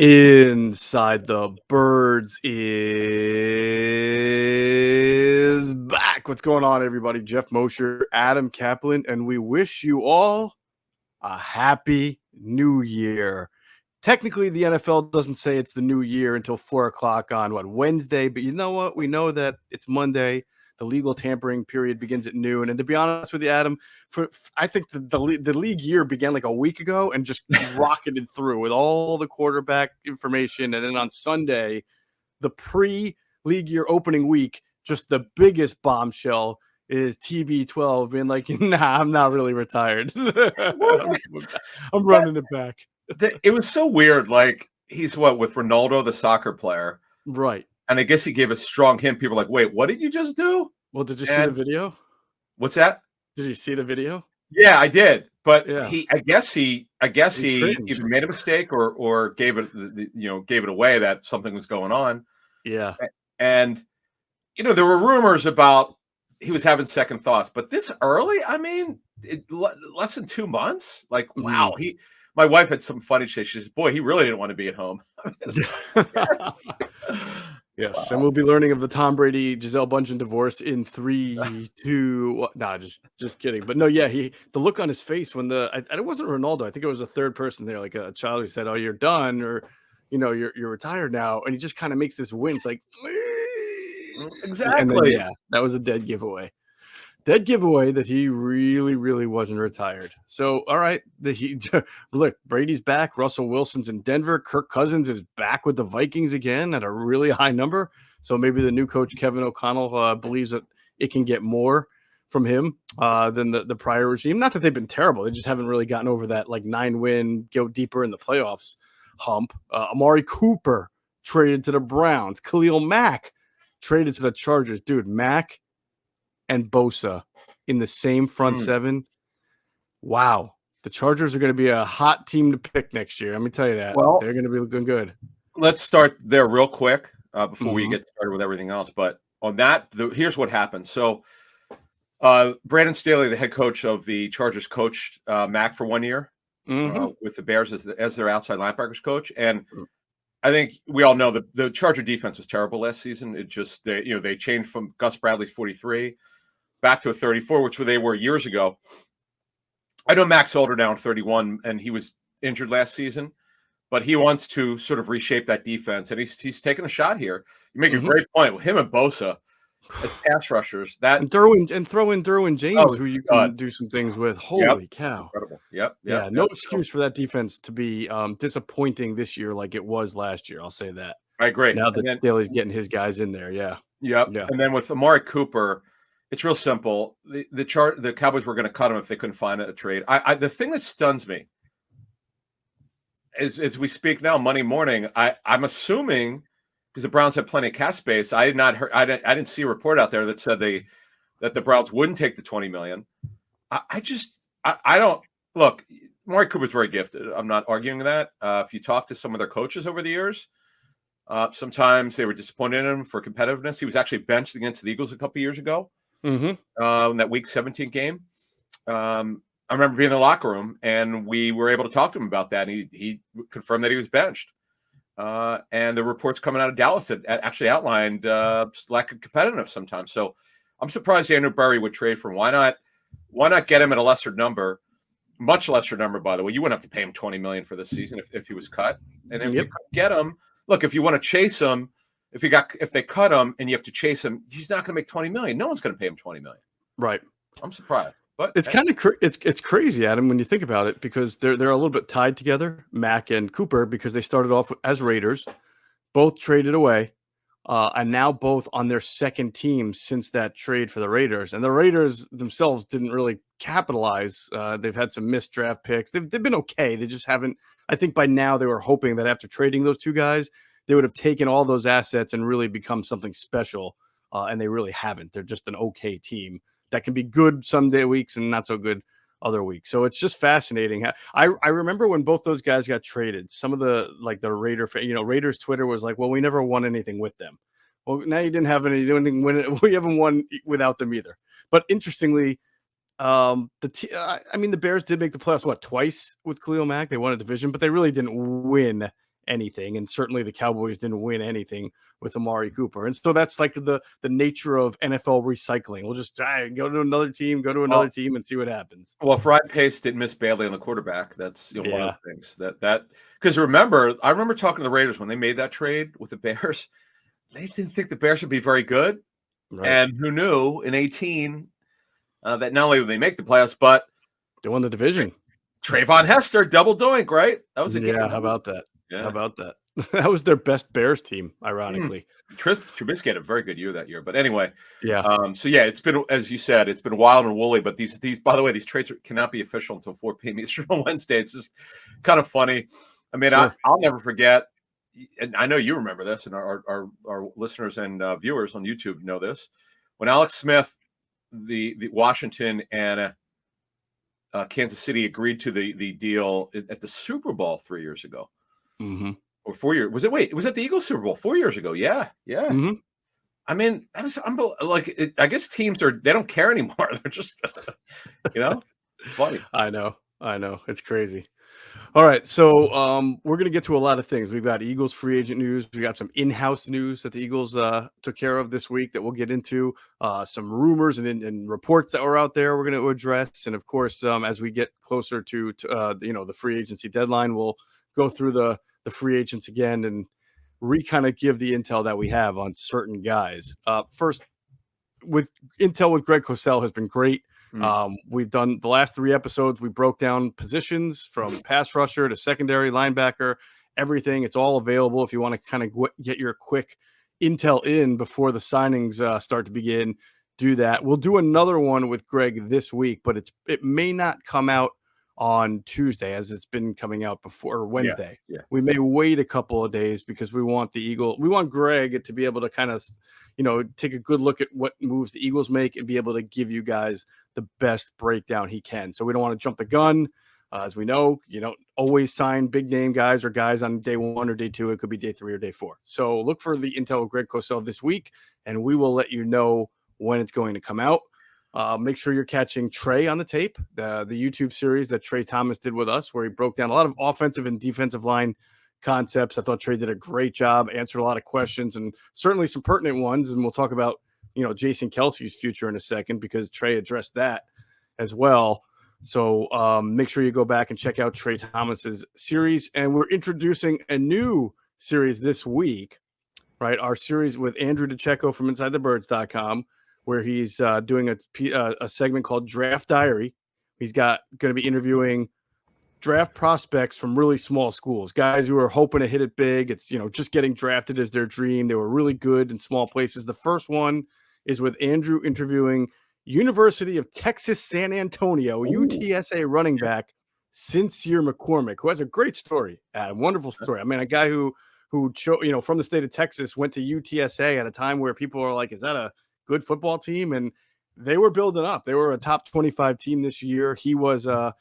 Inside the Birds is back. What's going on, everybody? Geoff, Mosher, Adam, Caplan, and we wish you all a happy new year. Technically, the NFL doesn't say it's the new year until 4 o'clock on Wednesday, but you know what? We know that it's Monday. The legal tampering period begins at noon. And to be honest with you, Adam, I think the league year began like a week ago and just rocketed through with all the quarterback information. And then on Sunday, the pre-league year opening week, just the biggest bombshell is TB12 being like, nah, I'm not really retired. I'm running it back. It was so weird. Like, he's with Ronaldo, the soccer player. Right. And I guess he gave a strong hint. People were like, wait, what did you just do? Well, did you see the video? What's that? Did you see the video? Yeah, I did. But yeah. I guess he either made a mistake or gave it away that something was going on. Yeah. And there were rumors about he was having second thoughts, but this early, I mean, less than 2 months. Like, wow. My wife had some funny shit. She says, boy, he really didn't want to be at home. Yes. Wow. And we'll be learning of the Tom Brady, Gisele Bundchen divorce in 3, 2. No, just kidding. But no, yeah, the look on his face when it wasn't Ronaldo. I think it was a third person there, like a child who said, oh, you're done, or, you're retired now. And he just kind of makes this wince like, exactly. And then, yeah, that was a dead giveaway. Dead giveaway that he really, really wasn't retired. So, all right, look, Brady's back. Russell Wilson's in Denver. Kirk Cousins is back with the Vikings again at a really high number. So maybe the new coach, Kevin O'Connell, believes that it can get more from him than the prior regime. Not that they've been terrible. They just haven't really gotten over that 9-win, go deeper in the playoffs hump. Amari Cooper traded to the Browns. Khalil Mack traded to the Chargers. Dude, Mack and Bosa in the same front seven. Wow. The Chargers are going to be a hot team to pick next year. Let me tell you that. Well, they're going to be looking good. Let's start there real quick before we get started with everything else. But on that, here's what happened. So Brandon Staley, the head coach of the Chargers, coached Mack for 1 year with the Bears as their outside linebackers coach. And I think we all know the Charger defense was terrible last season. It just, they changed from Gus Bradley's 43 back to a 34, which they were years ago. I know Mack's older now, 31, and he was injured last season, but he wants to sort of reshape that defense, and he's taking a shot here. You make a great point with him and Bosa as pass rushers. And throw in Derwin James, who you can do some things with. Holy cow! Incredible. Yep. Yeah. No excuse for that defense to be disappointing this year like it was last year. I'll say that. I agree. Now that Staley's getting his guys in there, yeah. Yep. Yeah. And then with Amari Cooper, it's real simple. The Cowboys were going to cut him if they couldn't find a trade. The thing that stuns me is, as we speak now, Monday morning, I'm assuming, because the Browns have plenty of cap space, I didn't see a report out there that said that the Browns wouldn't take the $20 million. I don't look. Amari Cooper's very gifted. I'm not arguing that. If you talk to some of their coaches over the years, sometimes they were disappointed in him for competitiveness. He was actually benched against the Eagles a couple of years ago. In that Week 17 game. I remember being in the locker room, and we were able to talk to him about that. And he confirmed that he was benched. And the reports coming out of Dallas that actually outlined lack of competitiveness sometimes. So I'm surprised Andrew Berry would trade for him. Why not get him at a lesser number, much lesser number, by the way. You wouldn't have to pay him $20 million for this season if he was cut. And if you get him, look, if you want to chase him, if they cut him and you have to chase him, he's not going to make $20 million. No one's going to pay him $20 million. Right. I'm surprised, but it's kind of it's crazy, Adam, when you think about it, because they're a little bit tied together, Mack and Cooper, because they started off as Raiders, both traded away, and now both on their second team since that trade for the Raiders. And the Raiders themselves didn't really capitalize. They've had some missed draft picks. They've been okay. They just haven't. I think by now they were hoping that after trading those two guys, they would have taken all those assets and really become something special, and they really haven't. They're just an okay team that can be good some weeks and not so good other weeks. So it's just fascinating. I remember when both those guys got traded, some of the Raiders Twitter was like, well, we never won anything with them. Well, now you didn't have anything win. We haven't won without them either. But interestingly, the Bears did make the playoffs twice with Khalil Mack. They won a division, but they really didn't win anything. And certainly the Cowboys didn't win anything with Amari Cooper. And so that's like the nature of NFL recycling. We'll just go to another team, and see what happens. Well, if Ryan Pace didn't miss badly on the quarterback, that's one of Yeah. the things that because I remember talking to the Raiders when they made that trade with the Bears. They didn't think the Bears would be very good. Right. And who knew in 18 that not only would they make the playoffs, but they won the division. Trayvon Hester, double doink, right? That was a game. How about that? Yeah. How about that? That was their best Bears team, ironically. Trubisky had a very good year that year. But anyway, yeah. So yeah, it's been, as you said, it's been wild and woolly. But these by the way, these trades cannot be official until 4 p.m. Eastern on Wednesday. It's just kind of funny. I mean, Sure. I'll never forget, and I know you remember this, and our listeners and viewers on YouTube know this. When Alex Smith, the Washington and Kansas City agreed to the deal at the Super Bowl 3 years ago. Mm-hmm. Or 4 years. Was it? Wait, was it the Eagles Super Bowl 4 years ago? Yeah. Mm-hmm. I mean, that was unbelievable. I guess teams they don't care anymore. They're just, funny. I know. It's crazy. All right, so we're going to get to a lot of things. We've got Eagles free agent news. We got some in-house news that the Eagles took care of this week that we'll get into. Some rumors and reports that were out there we're going to address. And, of course, as we get closer to the free agency deadline, we'll go through the free agents again and kind of give the intel that we have on certain guys. First, with intel with Greg Cosell has been great. We've done the last 3 episodes. We broke down positions from pass rusher to secondary linebacker, everything. It's all available if you want to kind of get your quick intel in before the signings start to begin. Do that. We'll do another one with Greg this week, but it may not come out on Tuesday as it's been coming out before Wednesday. Yeah. We may wait a couple of days because we want Greg to be able to kind of, take a good look at what moves the Eagles make and be able to give you guys the best breakdown he can. So we don't want to jump the gun. As we know, you don't always sign big name guys or guys on day 1 or day 2. It could be day 3 or day 4. So look for the intel of Greg Cosell this week, and we will let you know when it's going to come out. Make sure you're catching Trey on the tape, the YouTube series that Trey Thomas did with us, where he broke down a lot of offensive and defensive line concepts. I thought Trey did a great job, answered a lot of questions, and certainly some pertinent ones. And we'll talk about, Jason Kelce's future in a second because Trey addressed that as well. So make sure you go back and check out Trey Thomas's series. And we're introducing a new series this week, right? Our series with Andrew DeCecco from InsideTheBirds.com, where he's doing a segment called Draft Diary. He's going to be interviewing draft prospects from really small schools, guys who are hoping to hit it big. It's, just getting drafted is their dream. They were really good in small places. The first one is with Andrew interviewing University of Texas San Antonio, UTSA running back Sincere McCormick, who has a great story, Adam. Wonderful story. I mean, a guy who from the state of Texas went to UTSA at a time where people are like, is that a good football team? And they were building up. They were a top 25 team this year. He was an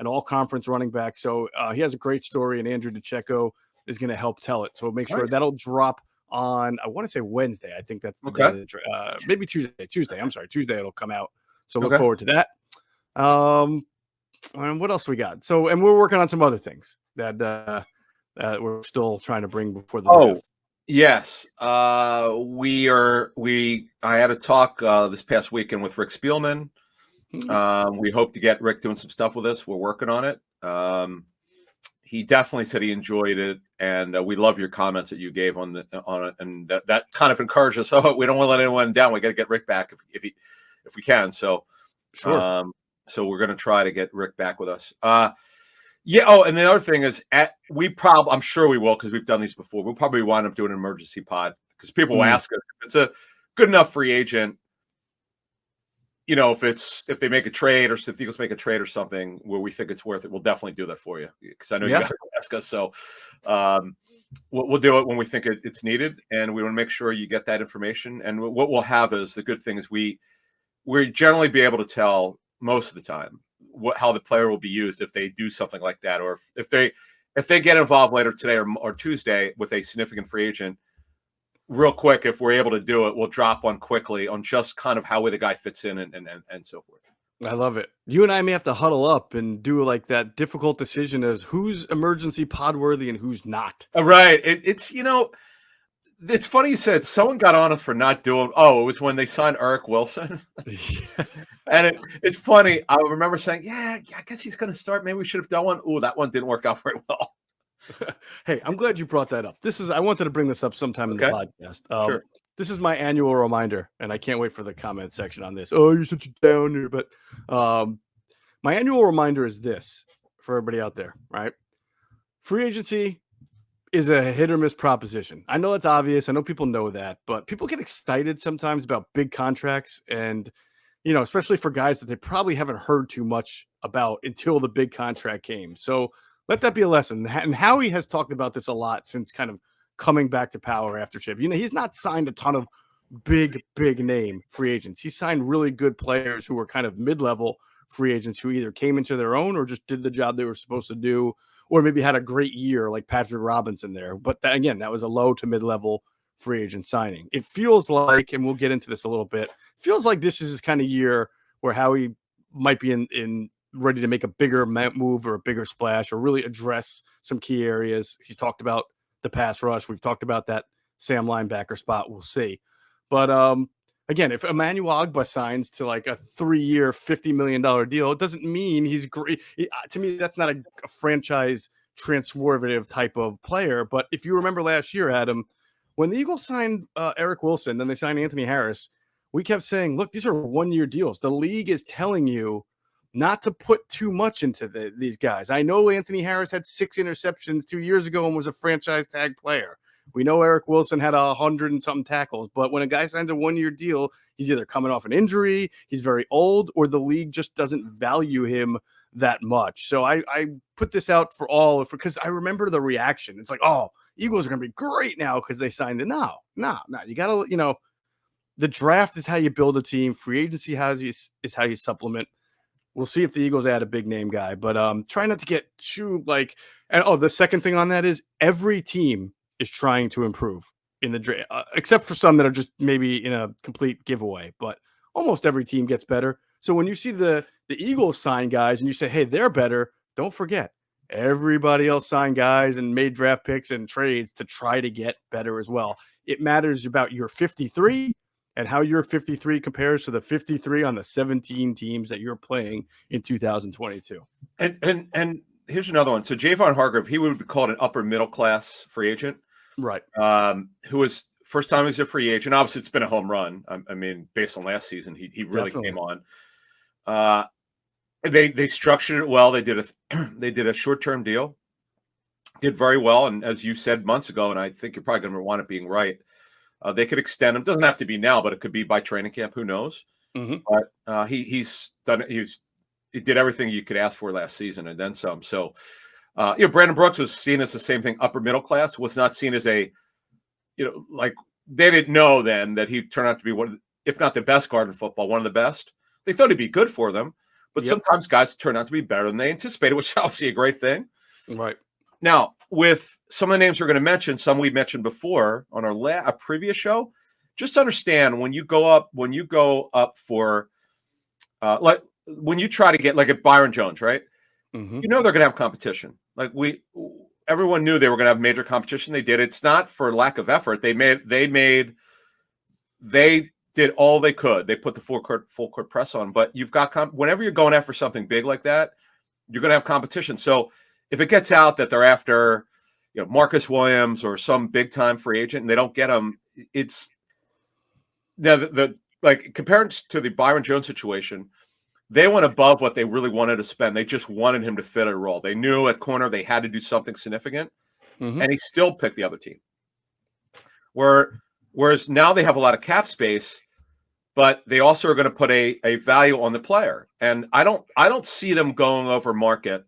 all-conference running back. So he has a great story, and Andrew DeCecco is going to help tell it. So make sure that'll drop on, I want to say Wednesday. I think that's the day. Maybe Tuesday. I'm sorry. Tuesday it'll come out. So look forward to that. And what else we got? So, and we're working on some other things that we're still trying to bring before the draft. Yes. I had a talk this past weekend with Rick Spielman. We hope to get Rick doing some stuff with us. We're working on it. He definitely said he enjoyed it, and we love your comments that you gave on it, and that kind of encouraged us. Oh, we don't want to let anyone down. We got to get Rick back if we can. So, sure. So we're going to try to get Rick back with us. Yeah. Oh, and the other thing is, I'm sure we will because we've done these before. We'll probably wind up doing an emergency pod because people will ask us if it's a good enough free agent. If they make a trade or if the Eagles make a trade or something where we think it's worth it, we'll definitely do that for you because I know you guys will ask us. So we'll do it when we think it's needed, and we want to make sure you get that information. And what we'll have is the good thing is we generally be able to tell most of the time how the player will be used if they do something like that, or if they get involved later today or Tuesday with a significant free agent. Real quick, if we're able to do it, we'll drop one quickly on just kind of how the guy fits in and so forth. I love it. You and I may have to huddle up and do like that difficult decision as who's emergency pod worthy and who's not. Right. It's funny you said someone got on us for not doing. Oh, it was when they signed Eric Wilson. And it's funny. I remember saying, yeah, I guess he's going to start. Maybe we should have done one. Oh, that one didn't work out very well. Hey, I'm glad you brought that up. I wanted to bring this up sometime in the Okay. podcast. Sure. This is my annual reminder, and I can't wait for the comment section on this. Oh, you're such a downer. But my annual reminder is this for everybody out there, right? Free agency is a hit or miss proposition. I know that's obvious. I know people know that, but people get excited sometimes about big contracts and, especially for guys that they probably haven't heard too much about until the big contract came. So let that be a lesson. And Howie has talked about this a lot since kind of coming back to power after Chip. He's not signed a ton of big name free agents. He signed really good players who were kind of mid-level free agents who either came into their own or just did the job they were supposed to do, or maybe had a great year like Patrick Robinson there. But that was a low to mid-level free agent signing. It feels like, and we'll get into this a little bit, feels like this is his kind of year where Howie might be in ready to make a bigger move or a bigger splash or really address some key areas. He's talked about the pass rush. We've talked about that Sam linebacker spot. We'll see. But again, if Emmanuel Ogbah signs to like a 3-year, $50 million deal, it doesn't mean he's great. To me, that's not a franchise transformative type of player. But if you remember last year, Adam, when the Eagles signed Eric Wilson, then they signed Anthony Harris, we kept saying, look, these are 1-year deals. The league is telling you not to put too much into these guys. I know Anthony Harris had 6 interceptions 2 years ago and was a franchise tag player. We know Eric Wilson had 100 and something tackles, but when a guy signs a 1-year deal, he's either coming off an injury, he's very old, or the league just doesn't value him that much. So I put this out for all because I remember the reaction. It's like, oh, Eagles are going to be great now because they signed it. No. You got to, the draft is how you build a team. Free agency is how you supplement. We'll see if the Eagles add a big name guy, but try not to get too the second thing on that is every team is trying to improve in the draft, except for some that are just maybe in a complete giveaway, but almost every team gets better. So when you see the Eagles sign guys and you say, hey, they're better, don't forget everybody else signed guys and made draft picks and trades to try to get better as well. It matters about your 53 and how your 53 compares to the 53 on the 17 teams that you're playing in 2022. And here's another one. So Javon Hargrave, he would be called an upper middle class free agent, right? Who was first time as a free agent. Obviously, it's been a home run. I mean, based on last season, he really came on. They structured it well. They did a short term deal. Did very well, and as you said months ago, and I think you're probably going to want it being right. They could extend him. Doesn't have to be now, but it could be by training camp. Who knows? Mm-hmm. But he's done it. He did everything you could ask for last season and then some. So, Brandon Brooks was seen as the same thing. Upper middle class was not seen as they didn't know then that he turned out to be one, if not the best guard in football, one of the best. They thought he'd be good for them, but sometimes guys turn out to be better than they anticipated, which is obviously a great thing. Right. Now, with some of the names we're going to mention, some we mentioned before on a previous show, just understand when you go up for, when you try to get like a Byron Jones, right? Mm-hmm. They're going to have competition. Everyone knew they were going to have major competition. They did. It's not for lack of effort. They did all they could. They put the full court press on. But you've got whenever you're going after something big like that, you're going to have competition. So if it gets out that they're after, Marcus Williams or some big time free agent and they don't get him, it's now compared to the Byron Jones situation, they went above what they really wanted to spend. They just wanted him to fit a role. They knew at corner they had to do something significant, and he still picked the other team. Whereas now they have a lot of cap space, but they also are going to put a value on the player. And I don't see them going over market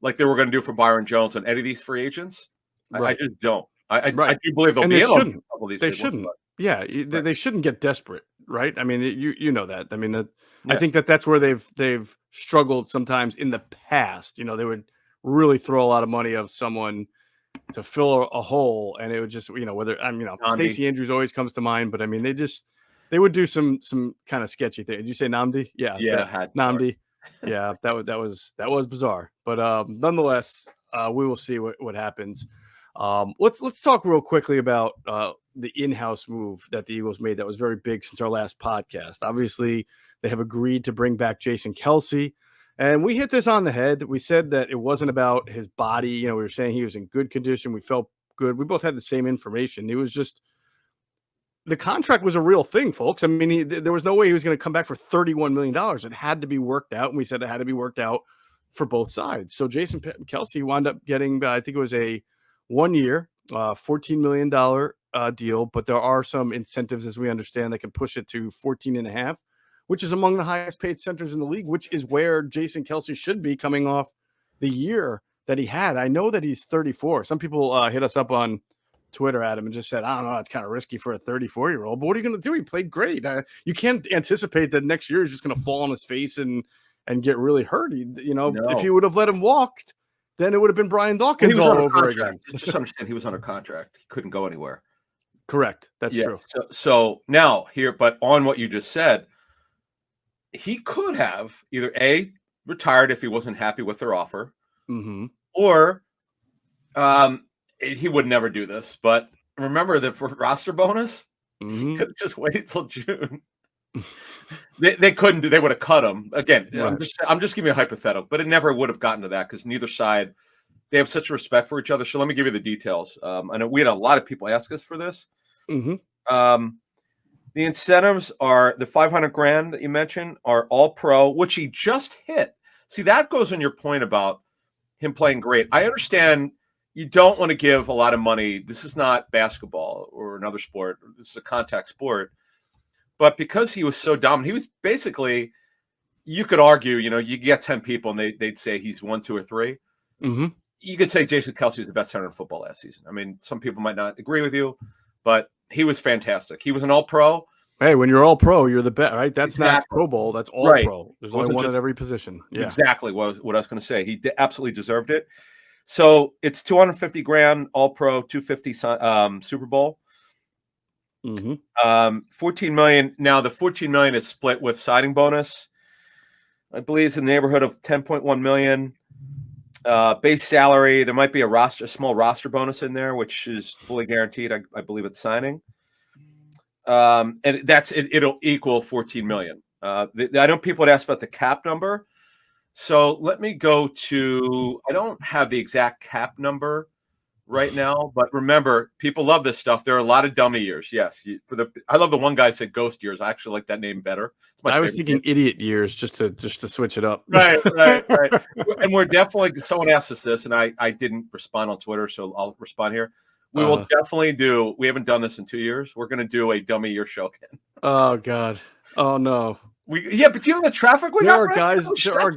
like they were going to do for Byron Jones on any of these free agents. Right. I just don't. I do believe they'll be in on a couple of these. They shouldn't. They shouldn't get desperate, right? I mean, you know that. I mean, I think that's where they've struggled sometimes in the past. They would really throw a lot of money of someone to fill a hole, and it would just whether Stacey Andrews always comes to mind, but I mean they just They would do some kind of sketchy thing. Did you say Namdi? Yeah, Yeah, that had Namdi. Yeah, that was bizarre. But nonetheless, we will see what happens. Let's talk real quickly about the in-house move that the Eagles made that was very big since our last podcast. Obviously, they have agreed to bring back Jason Kelce. And we hit this on the head. We said that it wasn't about his body. You know, we were saying he was in good condition. We felt good. We both had the same information. It was just the contract was a real thing, folks. I mean, there was no way he was going to come back for $31 million. It had to be worked out. And we said it had to be worked out for both sides. So Jason Kelce wound up getting, I think it was a 1 year, $14 million deal. But there are some incentives, as we understand, that can push it to 14 and a half, which is among the highest paid centers in the league, which is where Jason Kelce should be coming off the year that he had. I know that he's 34. Some people hit us up on Twitter at him and just said, I don't know, it's kind of risky for a 34-year-old, but what are you going to do? He played great. You can't anticipate that next year he's just going to fall on his face and get really hurt. If you would have let him walk, then it would have been Brian Dawkins all over again. Just understand he was under contract. He couldn't go anywhere. Correct. That's true. So now here, but on what you just said, he could have either A, retired if he wasn't happy with their offer, or he would never do this. But remember the roster bonus? He could have just waited till June. They couldn't do. They would have cut him again. Right. I'm just giving you a hypothetical, but it never would have gotten to that because neither side, they have such respect for each other. So let me give you the details. I know we had a lot of people ask us for this. The incentives are the $500,000 that you mentioned are all pro, which he just hit. See, that goes on your point about him playing great. I understand you don't want to give a lot of money. This is not basketball or another sport. This is a contact sport. But because he was so dominant, he was basically, you could argue, you get 10 people and they'd say he's 1, 2, or 3. You could say Jason Kelce was the best center in football last season. I mean, some people might not agree with you, but he was fantastic. He was an all-pro. Hey, when you're all-pro, you're the best, right? That's not Pro Bowl. That's all-pro. There's only one at every position. Yeah. Exactly what I was going to say. He absolutely deserved it. So it's $250,000 all-pro, $250 Super Bowl. 14 million. Now the 14 million is split with signing bonus. I believe it's in the neighborhood of 10.1 million. Base salary. There might be a small roster bonus in there, which is fully guaranteed. I believe it's signing. And it'll equal 14 million. I know people would ask about the cap number. So let me go to, I don't have the exact cap number right now, but remember, people love this stuff. There are a lot of dummy years. Yes. I love the one guy said ghost years. I actually like that name better. I was thinking idiot years just to switch it up. Right. And we're definitely, someone asked us this and I didn't respond on Twitter, so I'll respond here. We will definitely we haven't done this in 2 years. We're going to do a dummy year show again. Oh God. Oh no. But do you know the traffic we got? There are guys.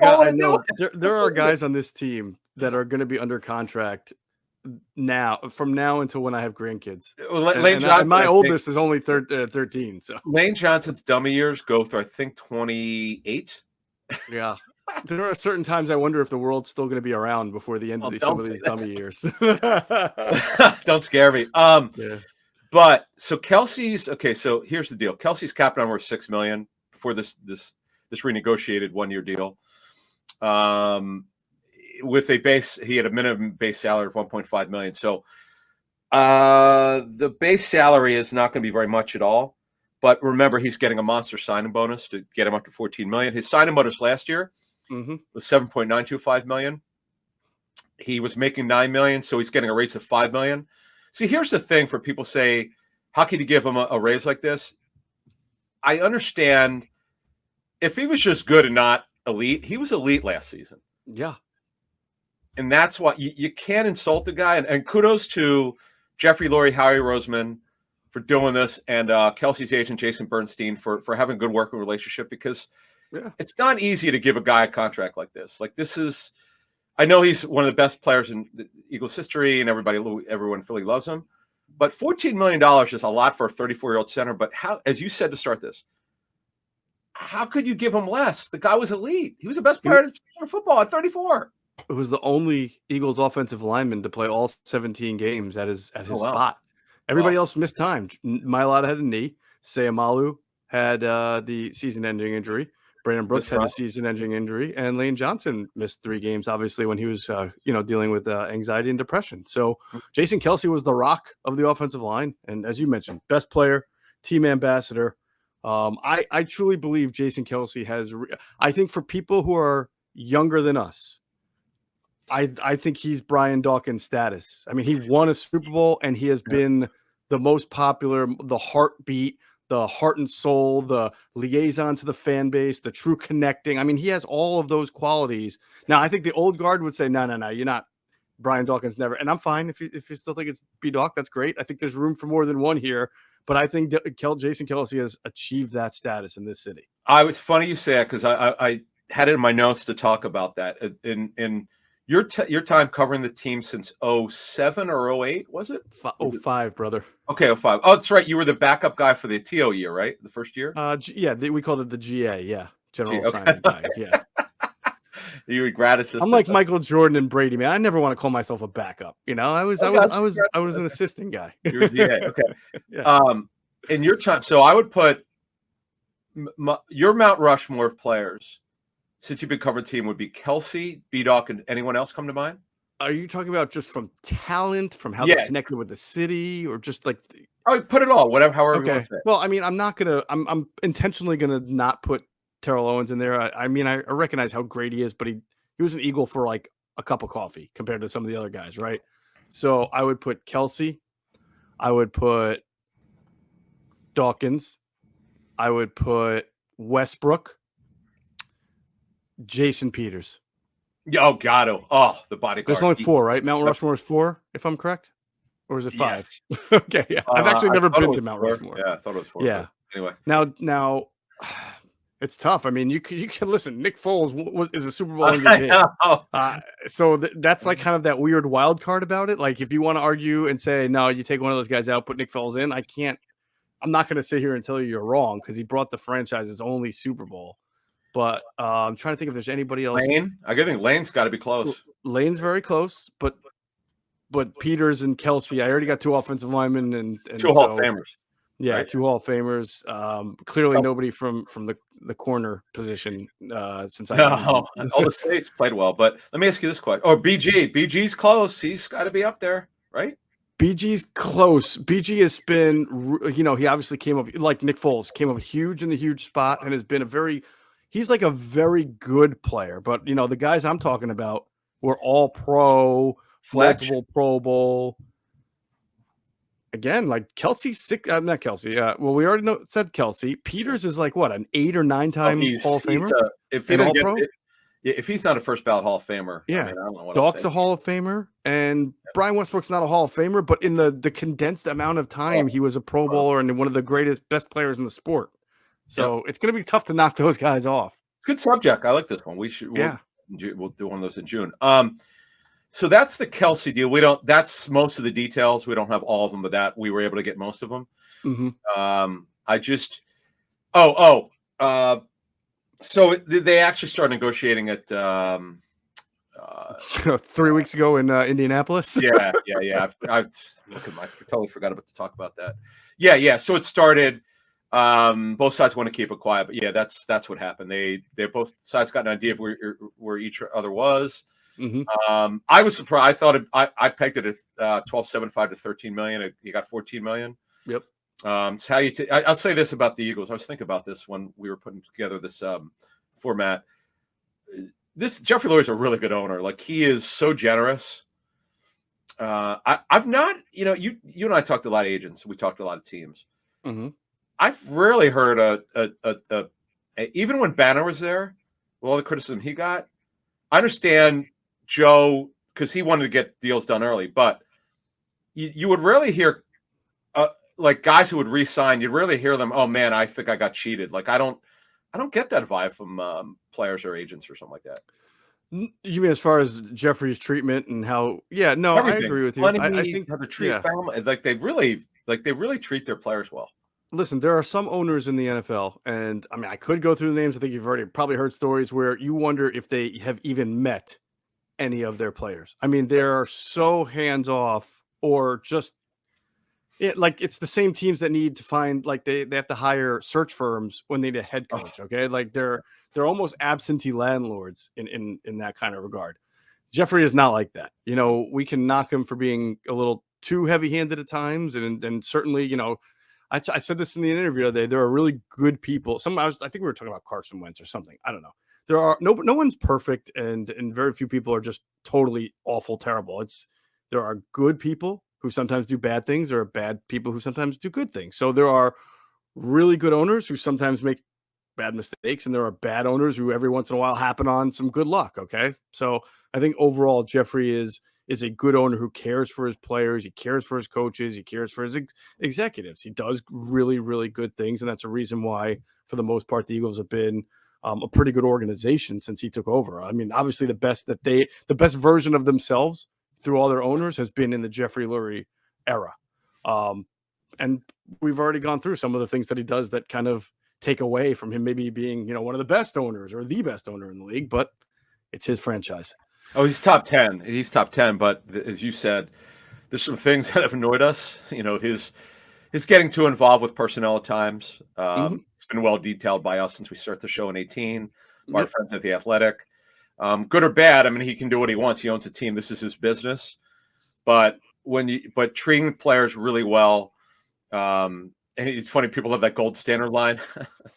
I know there are guys on this team that are going to be under contract from now until when I have grandkids. And my oldest is only 13. So Lane Johnson's dummy years go through, I think, 28. Yeah. There are certain times I wonder if the world's still going to be around before the end of some of these dummy years. Don't scare me. Yeah. But so Kelce's okay. So here's the deal. Kelce's cap number is $6 million for this renegotiated 1-year deal. With a base, he had a minimum base salary of $1.5 million. So the base salary is not going to be very much at all. But remember, he's getting a monster signing bonus to get him up to $14 million. His signing bonus last year was $7.925 million. He was making $9 million, so he's getting a raise of $5 million. See, here's the thing: for people say, how can you give him a raise like this? I understand if he was just good and not elite. He was elite last season. Yeah. And that's why you can't insult the guy. And kudos to Jeffrey Lurie, Howie Roseman for doing this, and Kelce's agent, Jason Bernstein, for having a good working relationship, because it's not easy to give a guy a contract like this. Like, this is, I know he's one of the best players in the Eagles history, and everyone in Philly loves him. But $14 million is a lot for a 34-year-old center. But how, as you said to start this, how could you give him less? The guy was elite. He was the best player in football at 34. It was the only Eagles offensive lineman to play all 17 games at his spot. Everybody else missed time. Mailata had a knee. Sayamalu had the season-ending injury. Brandon Brooks had the season-ending injury, and Lane Johnson missed 3 games, obviously, when he was, dealing with anxiety and depression. So Jason Kelce was the rock of the offensive line, and as you mentioned, best player, team ambassador. I truly believe Jason Kelce has. I think for people who are younger than us, I think he's Brian Dawkins status. I mean, he won a Super Bowl, and he has been the most popular, the heartbeat, the heart and soul, the liaison to the fan base, the true connecting. I mean, he has all of those qualities. Now, I think the old guard would say, no, you're not. Brian Dawkins never. And I'm fine if you still think it's B-Dawk, that's great. I think there's room for more than one here. But I think Jason Kelce has achieved that status in this city. It's funny you say that because I had it in my notes to talk about that. In your time covering the team since 07 or 08, was it? 05, brother. Okay, 05. Oh, that's right. You were the backup guy for the TO year, right? The first year? We called it the GA, yeah. General assignment guy, yeah. You were grad assistant. I'm like Michael Jordan and Brady, man. I never want to call myself a backup. I was an assistant guy. You were GA, okay. Yeah. In your time, so I would put your Mount Rushmore of players since you've been covering team would be Kelce, B-Dawk, and anyone else come to mind? Are you talking about just from talent, from how they're connected with the city, or just like? Oh, put it all, however you want to say. Well, I mean, I'm intentionally gonna not put Terrell Owens in there. I mean, I recognize how great he is, but he was an Eagle for like a cup of coffee compared to some of the other guys, right? So I would put Kelce, I would put Dawkins, I would put Westbrook, Jason Peters. Oh, Gatto. Oh, the bodyguard. There's only 4, right? Mount Rushmore is 4, if I'm correct, or is it 5? Yes. Okay, yeah. I've actually never been to Mount Rushmore. Yeah, I thought it was 4. Yeah. Anyway, now. It's tough. I mean, you can listen. Nick Foles is a Super Bowl MVP. So that's like kind of that weird wild card about it. Like if you want to argue and say, no, you take one of those guys out, put Nick Foles in. I'm not going to sit here and tell you you're wrong because he brought the franchise's only Super Bowl. But I'm trying to think if there's anybody else. Lane? I think Lane's got to be close. Lane's very close, but Peters and Kelce, I already got 2 offensive linemen and 2 Hall of Famers. Yeah, right? 2 Hall of Famers. Clearly, nobody from the corner position since I know. All the states played well. But let me ask you this question. Oh, BG's close. He's got to be up there, right? BG's close. BG has been, he obviously came up like Nick Foles, came up huge in the huge spot and has been he's like a very good player. But, the guys I'm talking about were all pro, multiple Pro Bowl. Again, like Kelce's sick. Not Kelce. Well, we already said Kelce. Peters is like what, an 8 or 9-time Hall of Famer? If he's not a first ballot Hall of Famer, yeah. I don't know what Doc's a Hall of Famer, and Brian Westbrook's not a Hall of Famer, but in the condensed amount of time, he was a Pro Bowler and one of the best players in the sport. So it's going to be tough to knock those guys off. Good subject. I like this one. We'll do one of those in June. So that's the Kelce deal. That's most of the details. We don't have all of them, but we were able to get most of them. Mm-hmm. So they actually started negotiating at 3 weeks ago in Indianapolis. Yeah. I totally forgot about to talk about that. Yeah. So it started. Both sides want to keep it quiet, but yeah, that's what happened. They both sides got an idea of where each other was. Mm-hmm. I was surprised. I pegged it at 12.75 to 13 million. You got 14 million. Yep. It's how I'll say this about the Eagles. I was thinking about this when we were putting together this format. This Jeffrey Lurie's a really good owner. Like he is so generous. I've not, you and I talked to a lot of agents. We talked to a lot of teams. Mm-hmm. I've rarely heard even when Banner was there, with all the criticism he got. I understand Joe because he wanted to get deals done early, but you would rarely hear like guys who would re-sign. You'd rarely hear them. Oh man, I think I got cheated. Like I don't get that vibe from players or agents or something like that. You mean as far as Jeffrey's treatment and how? Yeah, no, everything. I agree with you. I think how to treat family, like they really treat their players well. Listen, there are some owners in the NFL, and I mean, I could go through the names. I think you've probably heard stories where you wonder if they have even met any of their players. I mean, they're so hands off, or just Like it's the same teams that need to find, like they have to hire search firms when they need a head coach. Okay, like they're almost absentee landlords in that kind of regard. Jeffrey is not like that. You know, we can knock him for being a little too heavy-handed at times, and certainly, you know, I said this in the interview the other day. There are really good people. I think we were talking about Carson Wentz or something. I don't know. There are no one's perfect, and very few people are just totally awful, terrible. There are good people who sometimes do bad things. There are bad people who sometimes do good things. So there are really good owners who sometimes make bad mistakes, and there are bad owners who every once in a while happen on some good luck. Okay, so I think overall Jeffrey is a good owner who cares for his players, he cares for his coaches, he cares for his executives. He does really, really good things, and that's a reason why, for the most part, the Eagles have been a pretty good organization since he took over. I mean, obviously, the best version of themselves through all their owners has been in the Jeffrey Lurie era, and we've already gone through some of the things that he does that kind of take away from him maybe being, you know, one of the best owners or the best owner in the league, but it's his franchise. Oh, he's top 10. He's top 10. But as you said, there's some things that have annoyed us. You know, his getting too involved with personnel at times. It's been well detailed by us since we started the show in 18. Our friends at The Athletic. Good or bad, I mean, he can do what he wants. He owns a team. This is his business. But treating players really well. And it's funny, people have that gold standard line.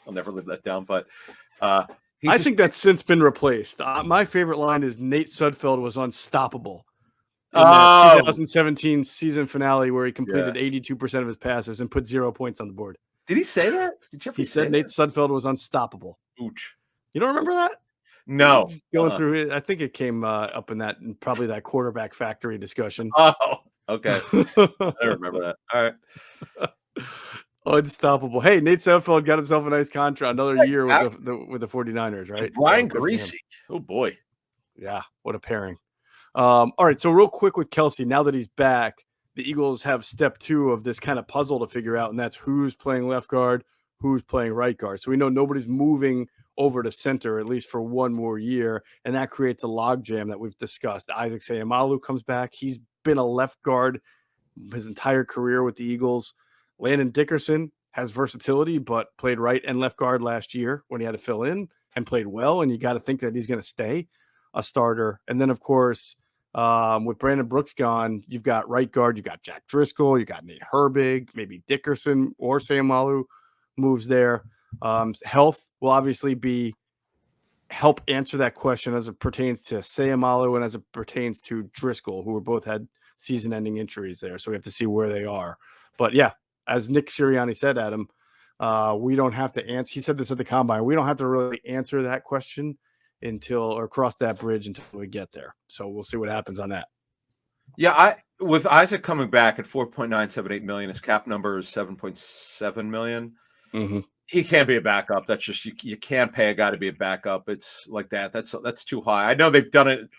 I'll never live that down. But I think that's since been replaced. My favorite line is Nate Sudfeld was unstoppable in that 2017 season finale where he completed 82% of his passes and put 0 points on the board. Did he say that? Did Jeffrey He said Nate Sudfeld was unstoppable. Ooch. You don't remember that? No. Going through it, I think it came up in probably that quarterback factory discussion. Oh, okay. I don't remember that. All right. Unstoppable. Hey, Nate Sudfeld got himself a nice contract, another year with the 49ers, right? Brian Greasy. Oh, boy. Yeah, what a pairing. All right, so real quick with Kelce, now that he's back, the Eagles have step 2 of this kind of puzzle to figure out, and that's who's playing left guard, who's playing right guard. So we know nobody's moving over to center, at least for one more year, and that creates a logjam that we've discussed. Isaac Seumalo comes back. He's been a left guard his entire career with the Eagles. Landon Dickerson has versatility, but played right and left guard last year when he had to fill in and played well. And you got to think that he's going to stay a starter. And then, of course, with Brandon Brooks gone, you've got right guard, you've got Jack Driscoll, you got Nate Herbig, maybe Dickerson or Seumalo moves there. Health will obviously help answer that question as it pertains to Seumalo and as it pertains to Driscoll, who both had season-ending injuries there. So we have to see where they are. But yeah, as Nick Sirianni said, Adam, we don't have to answer. He said this at the combine. We don't have to really answer that question or cross that bridge until we get there. So we'll see what happens on that. Yeah, with Isaac coming back at $4.978 million, his cap number is $7.7 million. Mm-hmm. He can't be a backup. That's just you can't pay a guy to be a backup. It's like that. That's too high. I know they've done it.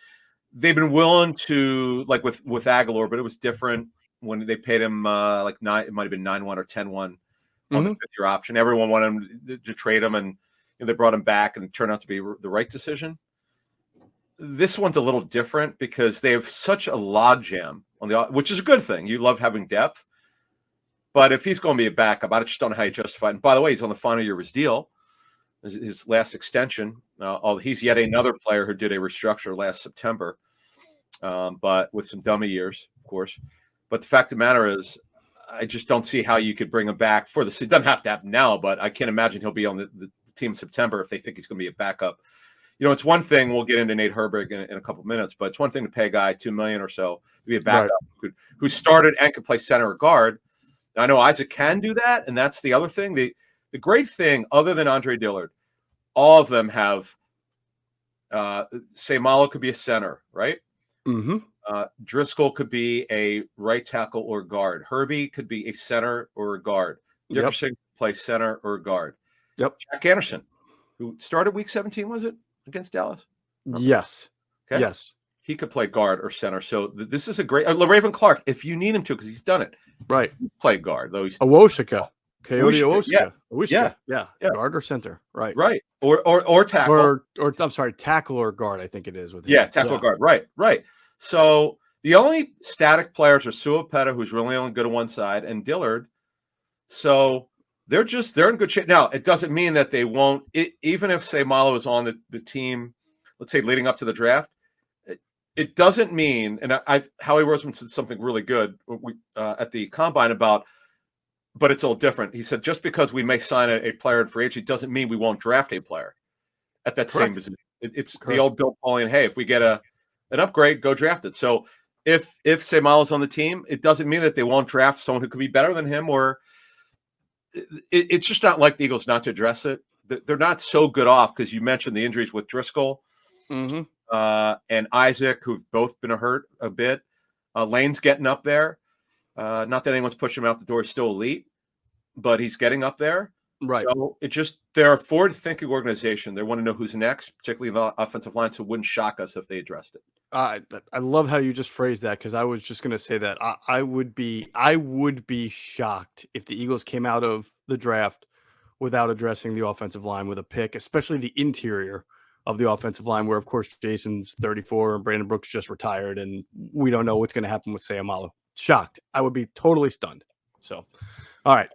They've been willing to, like with Aguilar, but it was different when they paid him it might have been 9-1 or 10-1 on the 5th-year option. Everyone wanted him to trade him, and they brought him back, and it turned out to be the right decision. This one's a little different because they have such a logjam which is a good thing. You love having depth, but if he's going to be a backup, I just don't know how you justify it. And by the way, he's on the final year of his deal, his last extension. He's yet another player who did a restructure last September, but with some dummy years, of course. But the fact of the matter is, I just don't see how you could bring him back for this. It doesn't have to happen now, but I can't imagine he'll be on the team in September if they think he's going to be a backup. You know, it's one thing, we'll get into Nate Herbig in a couple of minutes, but it's one thing to pay a guy $2 million or so to be a backup who started and could play center or guard. Now, I know Isaac can do that, and that's the other thing. The great thing, other than Andre Dillard, all of them have Seumalo could be a center, right? Mm-hmm. Driscoll could be a right tackle or guard. Herbie could be a center or a guard. Dickerson could play center or guard. Yep. Jack Anderson, who started week 17, was it, against Dallas? Yes. Okay. Yes. He could play guard or center. So this is a great Raven Clark, if you need him to, because he's done it. Right. Play guard, though. Awoshika. Coyote Awoshika. Yeah. Guard or center. Right. Right. Or tackle. Or I'm sorry, tackle or guard, I think it is with him. Yeah, tackle or guard. Right. So The only static players are Suapeta, who's really only good on one side, and Dillard. So they're in good shape. Now, it doesn't mean that they won't, even if, say, Malo is on the team, let's say, leading up to the draft, it doesn't mean, and Howie Roseman said something really good at the combine about, but it's all different. He said, just because we may sign a player in free agency doesn't mean we won't draft a player at that same position. It's Correct. the old Bill Paulian, hey, if we get an upgrade, go draft it. So if say Malo's on the team, it doesn't mean that they won't draft someone who could be better than him, or it's just not like the Eagles not to address it. They're not so good off, because you mentioned the injuries with Driscoll and Isaac, who've both been hurt a bit. Lane's getting up there. Not that anyone's pushing him out the door, he's still elite, but he's getting up there. Right. So they're a forward-thinking organization. They want to know who's next, particularly the offensive line, so it wouldn't shock us if they addressed it. I love how you just phrased that, because I was just going to say that I would be shocked if the Eagles came out of the draft without addressing the offensive line with a pick, especially the interior of the offensive line, where, of course, Jason's 34 and Brandon Brooks just retired, and we don't know what's going to happen with Sayamalo. Shocked. I would be totally stunned. So, all right.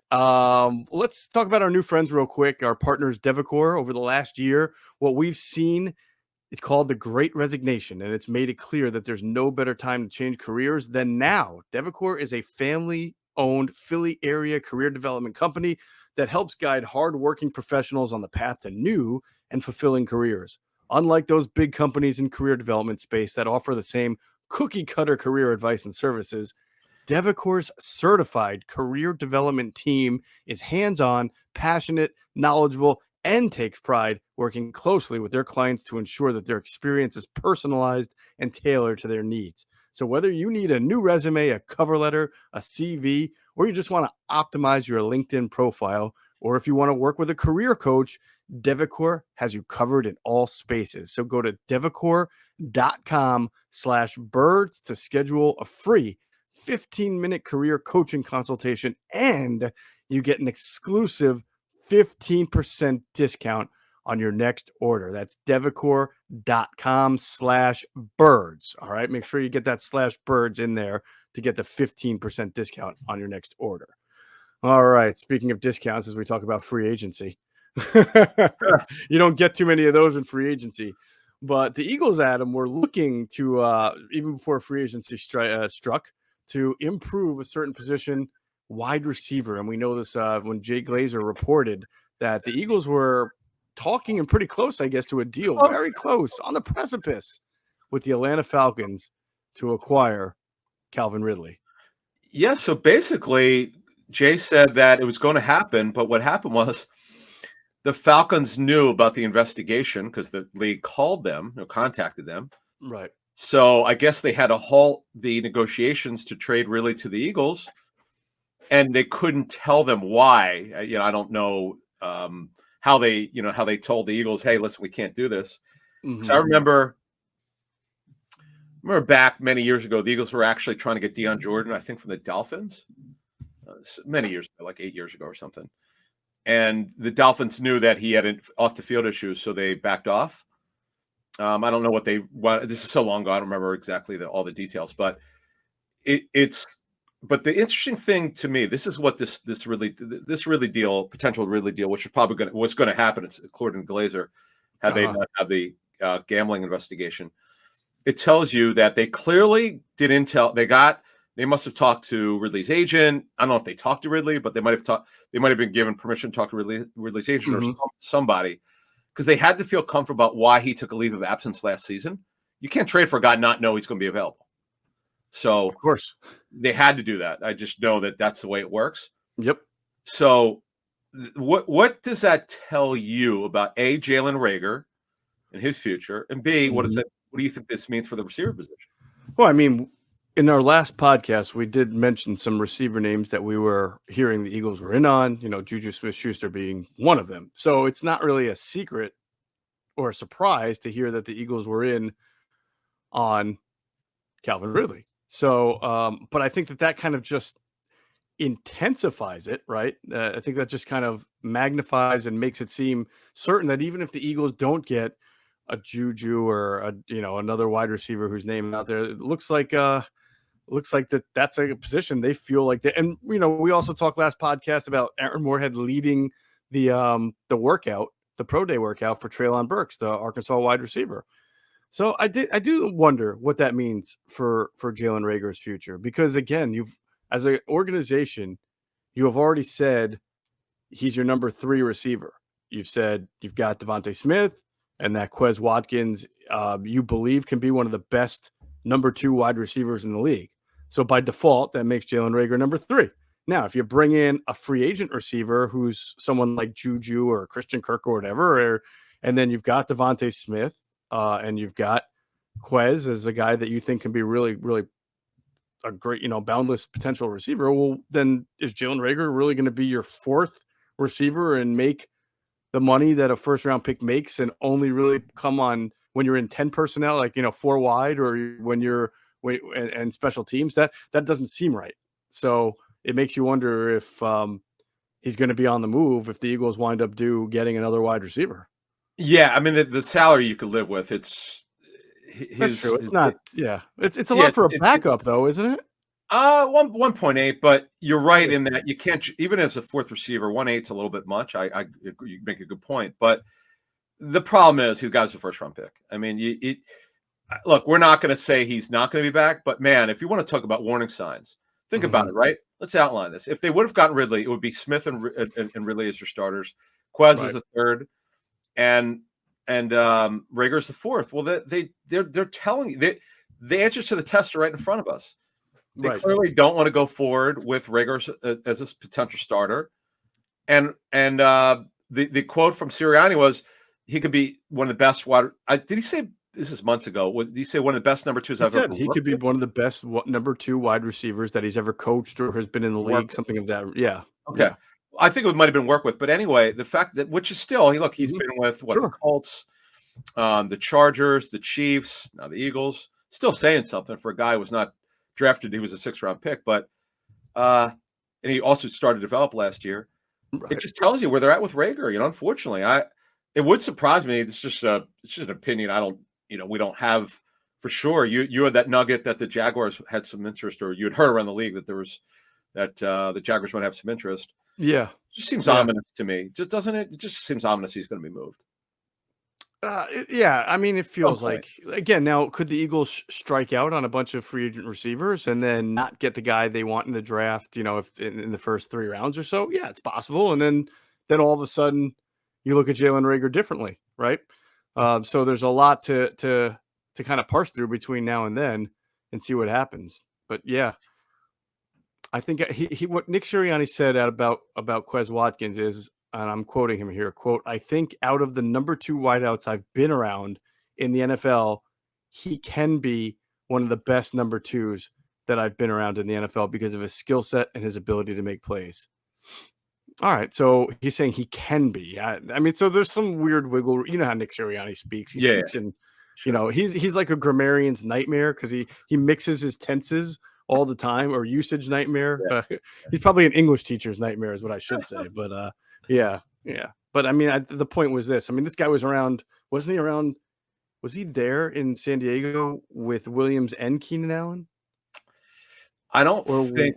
Let's talk about our new friends real quick. Our partners, Devacor. Over the last year, what we've seen, it's called the Great Resignation, and it's made it clear that there's no better time to change careers than now. Devacor is a family-owned Philly area career development company that helps guide hardworking professionals on the path to new and fulfilling careers. Unlike those big companies in career development space that offer the same cookie-cutter career advice and services, Devacor's certified career development team is hands-on, passionate, knowledgeable, and takes pride working closely with their clients to ensure that their experience is personalized and tailored to their needs. So whether you need a new resume, a cover letter, a CV, or you just want to optimize your LinkedIn profile, or if you want to work with a career coach, Devacor has you covered in all spaces. So go to devacor.com/birds to schedule a free 15-minute career coaching consultation, and you get an exclusive 15% discount on your next order. That's devacor.com/birds. All right. Make sure you get that /birds in there to get the 15% discount on your next order. All right. Speaking of discounts, as we talk about free agency, you don't get too many of those in free agency. But the Eagles, Adam, were looking to, even before free agency struck, to improve a certain position, wide receiver. And we know this when Jay Glazer reported that the Eagles were talking and pretty close, I guess, to a deal, very close, on the precipice with the Atlanta Falcons to acquire Calvin Ridley. Yeah, so basically, Jay said that it was going to happen, but what happened was the Falcons knew about the investigation because the league called them, contacted them. Right. So I guess they had to halt the negotiations to trade Ridley to the Eagles, and they couldn't tell them why. I don't know how they told the Eagles, "Hey, listen, we can't do this." Mm-hmm. So I remember back many years ago, the Eagles were actually trying to get Deion Jordan, I think, from the Dolphins, many years ago, like 8 years ago or something. And the Dolphins knew that he had off the field issues, so they backed off. I don't know what they want. This is so long ago, I don't remember exactly all the details, but but the interesting thing to me, this is what this Ridley deal, potential Ridley deal, which is probably what's going to happen, it's according to Glazer, had they not had the gambling investigation. It tells you that they clearly did intel. They must have talked to Ridley's agent. I don't know if they talked to Ridley, but they might have been given permission to talk to Ridley's agent or somebody, because they had to feel comfortable about why he took a leave of absence last season. You can't trade for a guy not know he's going to be available. So of course they had to do that. I just know that that's the way it works. Yep. So what does that tell you about A, Jalen Reagor and his future, and B, what do you think this means for the receiver position? Well, I mean, in our last podcast, we did mention some receiver names that we were hearing the Eagles were in on, Juju Smith-Schuster being one of them. So it's not really a secret or a surprise to hear that the Eagles were in on Calvin Ridley. So, but I think that kind of just intensifies it, right? I think that just kind of magnifies and makes it seem certain that even if the Eagles don't get a Juju or another wide receiver whose name out there. It looks like that's a position they feel like they. And we also talked last podcast about Aaron Moorhead leading the workout, the pro day workout for Treylon Burks, the Arkansas wide receiver. So I do wonder what that means for Jalen Reagor's future, because again, as an organization, you have already said he's your number 3 receiver. You've said you've got Devontae Smith and that Quez Watkins, you believe can be one of the best number 2 wide receivers in the league. So by default, that makes Jalen Reagor number 3. Now, if you bring in a free agent receiver who's someone like Juju or Christian Kirk or whatever, and then you've got Devontae Smith and you've got Quez as a guy that you think can be really, really a great, boundless potential receiver, well, then is Jalen Reagor really going to be your 4th receiver and make the money that a first-round pick makes, and only really come on when you're in 10 personnel, like 4 wide, or when you're and special teams? That doesn't seem right. So it makes you wonder if he's going to be on the move if the Eagles wind up getting another wide receiver. Yeah, I mean the salary you could live with. That's true. It's not. It's a lot for a backup, though, isn't it? 1.8, but you're right in that true. you can't, even as a 4th receiver, 1.8's a little bit much. You make a good point, but the problem is he's got a first-round pick. I mean, look, we're not going to say he's not going to be back, but man, if you want to talk about warning signs, think about it, right? Let's outline this. If they would have gotten Ridley, it would be Smith and Ridley as your starters. Quez is the 3rd, and Reagor's the 4th. Well, they're telling you the answers to the test are right in front of us. They clearly don't want to go forward with Reagor as a potential starter, and the quote from Sirianni was he could be one of the best did he say this is months ago? Did he say one of the best number 2s I've ever? He could be one of the best number 2 wide receivers that he's ever coached or has been in the league, something of that. Yeah. Okay. Yeah. I think it might have been work with, but anyway, the fact that, which is still, he's been with the Colts, the Chargers, the Chiefs, now the Eagles. Still saying something for a guy who was not drafted. He was a 6th-round pick, but and he also started to develop last year. Right. It just tells you where they're at with Reagor. Unfortunately, it would surprise me. It's just an opinion. We don't have for sure. You had that nugget that the Jaguars had some interest, or you had heard around the league that there was that the Jaguars might have some interest. Yeah, it just seems ominous to me. Just doesn't it? It just seems ominous he's going to be moved. I mean, it feels like, again, now could the Eagles strike out on a bunch of free agent receivers and then not get the guy they want in the draft, if in the first 3 rounds or so? Yeah, it's possible. And then all of a sudden you look at Jalen Reagor differently, right? So there's a lot to kind of parse through between now and then and see what happens. But yeah, I think what Nick Sirianni said about Quez Watkins is, and I'm quoting him here, quote, "I think out of the number 2 wideouts I've been around in the NFL, he can be one of the best number 2s that I've been around in the NFL because of his skill set and his ability to make plays." All right, so he's saying he can be. I mean, so there's some weird wiggle. You know how Nick Sirianni speaks. He speaks in, he's like a grammarian's nightmare because he mixes his tenses all the time, or usage nightmare. Yeah. He's probably an English teacher's nightmare is what I should say. But yeah. But I mean, the point was this. I mean, this guy was around, wasn't he around? Was he there in San Diego with Williams and Keenan Allen? I don't think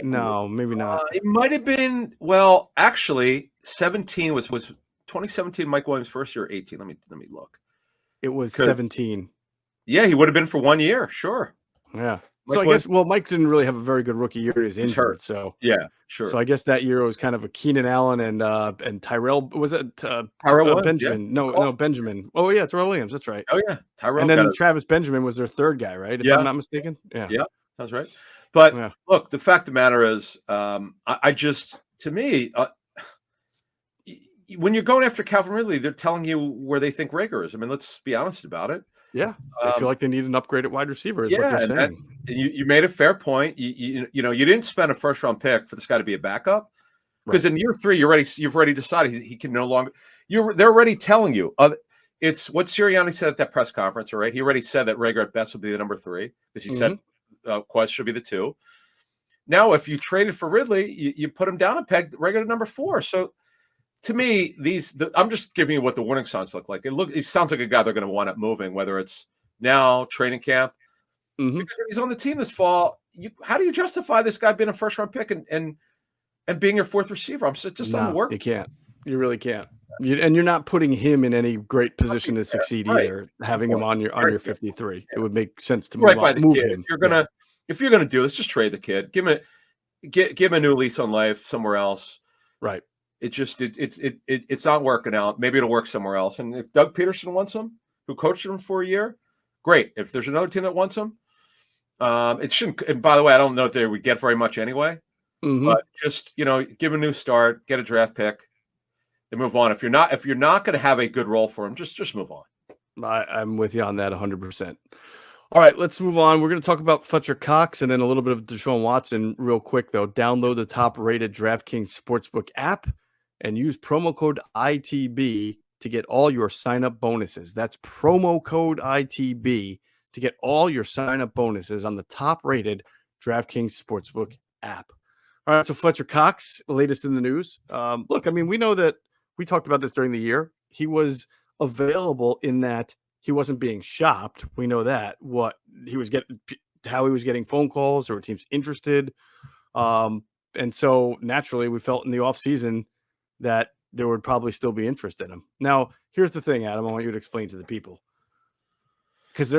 no, maybe not. It might have been. Well, actually, 17 was 2017 Mike Williams' first year. 18. Let me look. It was 17. Yeah, he would have been for 1 year. Sure. Yeah. So I guess, Mike didn't really have a very good rookie year. He was injured. So yeah, sure. So I guess that year was kind of a Keenan Allen and Tyrell. Was it Tyrell Benjamin? Yeah. No, Benjamin. Oh yeah, Tyrell Williams. That's right. Oh yeah, Tyrell. And then Travis Benjamin was their 3rd guy, right? If I'm not mistaken. Yeah. Yeah, that's right. But look, the fact of the matter is, I just, to me, when you're going after Calvin Ridley, they're telling you where they think Reagor is. I mean, let's be honest about it. Yeah, they feel like they need an upgrade at wide receiver. Is what they're saying. And you made a fair point. You didn't spend a 1st-round pick for this guy to be a backup, because in year 3 you've already decided he can no longer. They're already telling you. It's what Sirianni said at that press conference. All right, he already said that Reagor at best would be the number 3 because he said Quest should be the 2. Now, if you traded for Ridley, you put him down a peg, Reagor to number 4. So to me, I'm just giving you what the warning signs look like. It sounds like a guy they're going to wind up moving, whether it's now training camp, Mhm. because if he's on the team this fall, how do you justify this guy being a first round pick and being your fourth receiver? It just doesn't No, work. you can't. You really can't. And you're not putting him in any great position to succeed Right. either, Good having him point. on Very your good. 53. It would make sense to Right by the move kid. him. If you're gonna do this, just trade the kid. Give him a new lease on life somewhere else. Right. It's not working out. Maybe it'll work somewhere else. And if Doug Peterson wants him, who coached him for a year, great. If there's another team that wants him, it shouldn't. And by the way, I don't know if they would get very much anyway. Mhm. But just give him a new start, get a draft pick, and move on. If you're not going to have a good role for him, just move on. I'm with you on that 100%. All right, let's move on. We're going to talk about Fletcher Cox and then a little bit of Deshaun Watson real quick, though. Download the top-rated DraftKings Sportsbook app and use promo code ITB to get all your sign-up bonuses. That's promo code ITB to get all your sign-up bonuses on the top-rated DraftKings Sportsbook app. All right, so Fletcher Cox, latest in the news. Look, I mean, we know that we talked about this during the year. He was available in that he wasn't being shopped. We know that what he was getting, how he was getting phone calls or teams interested. And so naturally we felt in the offseason that there would probably still be interest in him. Now, here's the thing, Adam, I want you to explain to the people. Because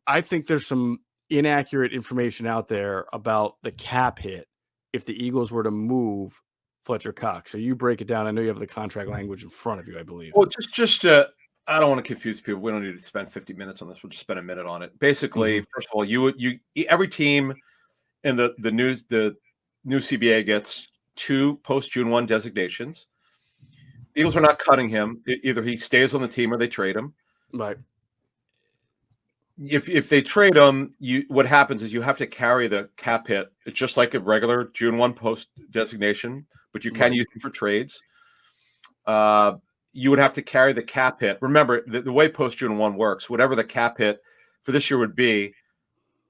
I think there's some inaccurate information out there about the cap hit if the Eagles were to move Fletcher Cox. So you break it down. I know you have the contract language in front of you, I believe. Well, I don't want to confuse people. We don't need to spend 50 minutes on this. We'll just spend a minute on it. Basically, first of all, every team in the new CBA gets 2 post June 1 designations. The Eagles are not cutting him. Either he stays on the team or they trade him. Right. If they trade him, what happens is you have to carry the cap hit. It's just like a regular June 1 post designation, but you can use him for trades. You would have to carry the cap hit. Remember, the way post June 1 works, whatever the cap hit for this year would be,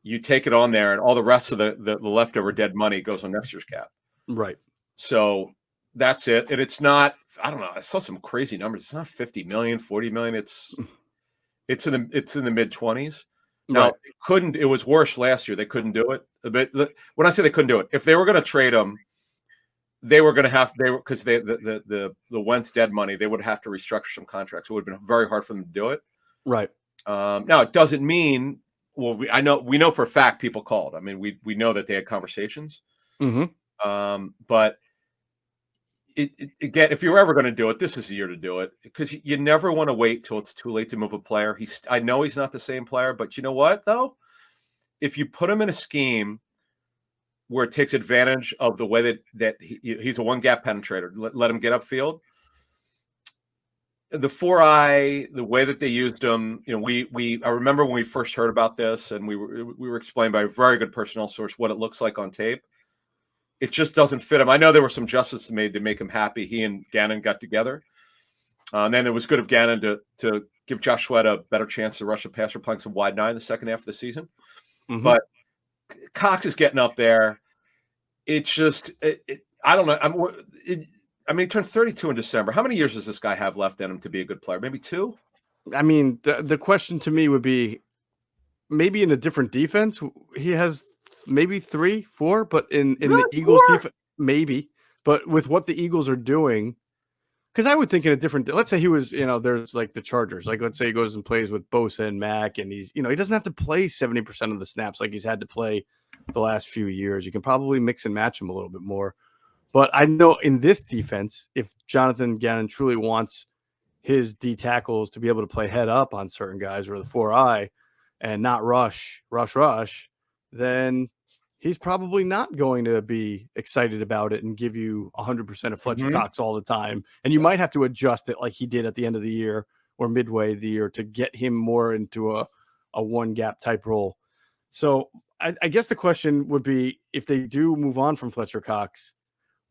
you take it on there, and all the rest of the leftover dead money goes on next year's cap. Right. So that's it. And it's not, I don't know, I saw some crazy numbers. It's not 50 million, 40 million. It's in the mid 20s. Now, it was worse last year. They couldn't do it. But when I say they couldn't do it, if they were going to trade him, they were going to because the Wentz dead money, they would have to restructure some contracts. It would have been very hard for them to do it. Right. Now it doesn't mean, well, we know for a fact people called. I mean, we know that they had conversations. But again, if you're ever going to do it, this is the year to do it, because you never want to wait till it's too late to move a player. I know he's not the same player, but you know what though? If you put him in a scheme where it takes advantage of the way that he's a one gap penetrator, let him get upfield. The 4-eye, the way that they used him, I remember when we first heard about this, and we were explained by a very good personnel source what it looks like on tape. It just doesn't fit him. I know there were some adjustments made to make him happy. He and Gannon got together. And then it was good of Gannon to give Josh Sweat a better chance to rush the passer, playing some wide 9 in the second half of the season. But Cox is getting up there. It's just, I don't know. He turns 32 in December. How many years does this guy have left in him to be a good player? Maybe 2? I mean, the question to me would be, maybe in a different defense, he has maybe 3, 4, but in the Eagles defense, maybe. But with what the Eagles are doing, because I would think in a different, let's say he was, there's like the Chargers, like let's say he goes and plays with Bosa and Mac, and he's, he doesn't have to play 70% of the snaps like he's had to play the last few years. You can probably mix and match him a little bit more. But I know in this defense, if Jonathan Gannon truly wants his D tackles to be able to play head up on certain guys or the 4-eye and not rush, then he's probably not going to be excited about it and give you 100% of Fletcher Cox all the time. And you might have to adjust it like he did at the end of the year or midway of the year to get him more into a one gap type role. So I guess the question would be, if they do move on from Fletcher Cox,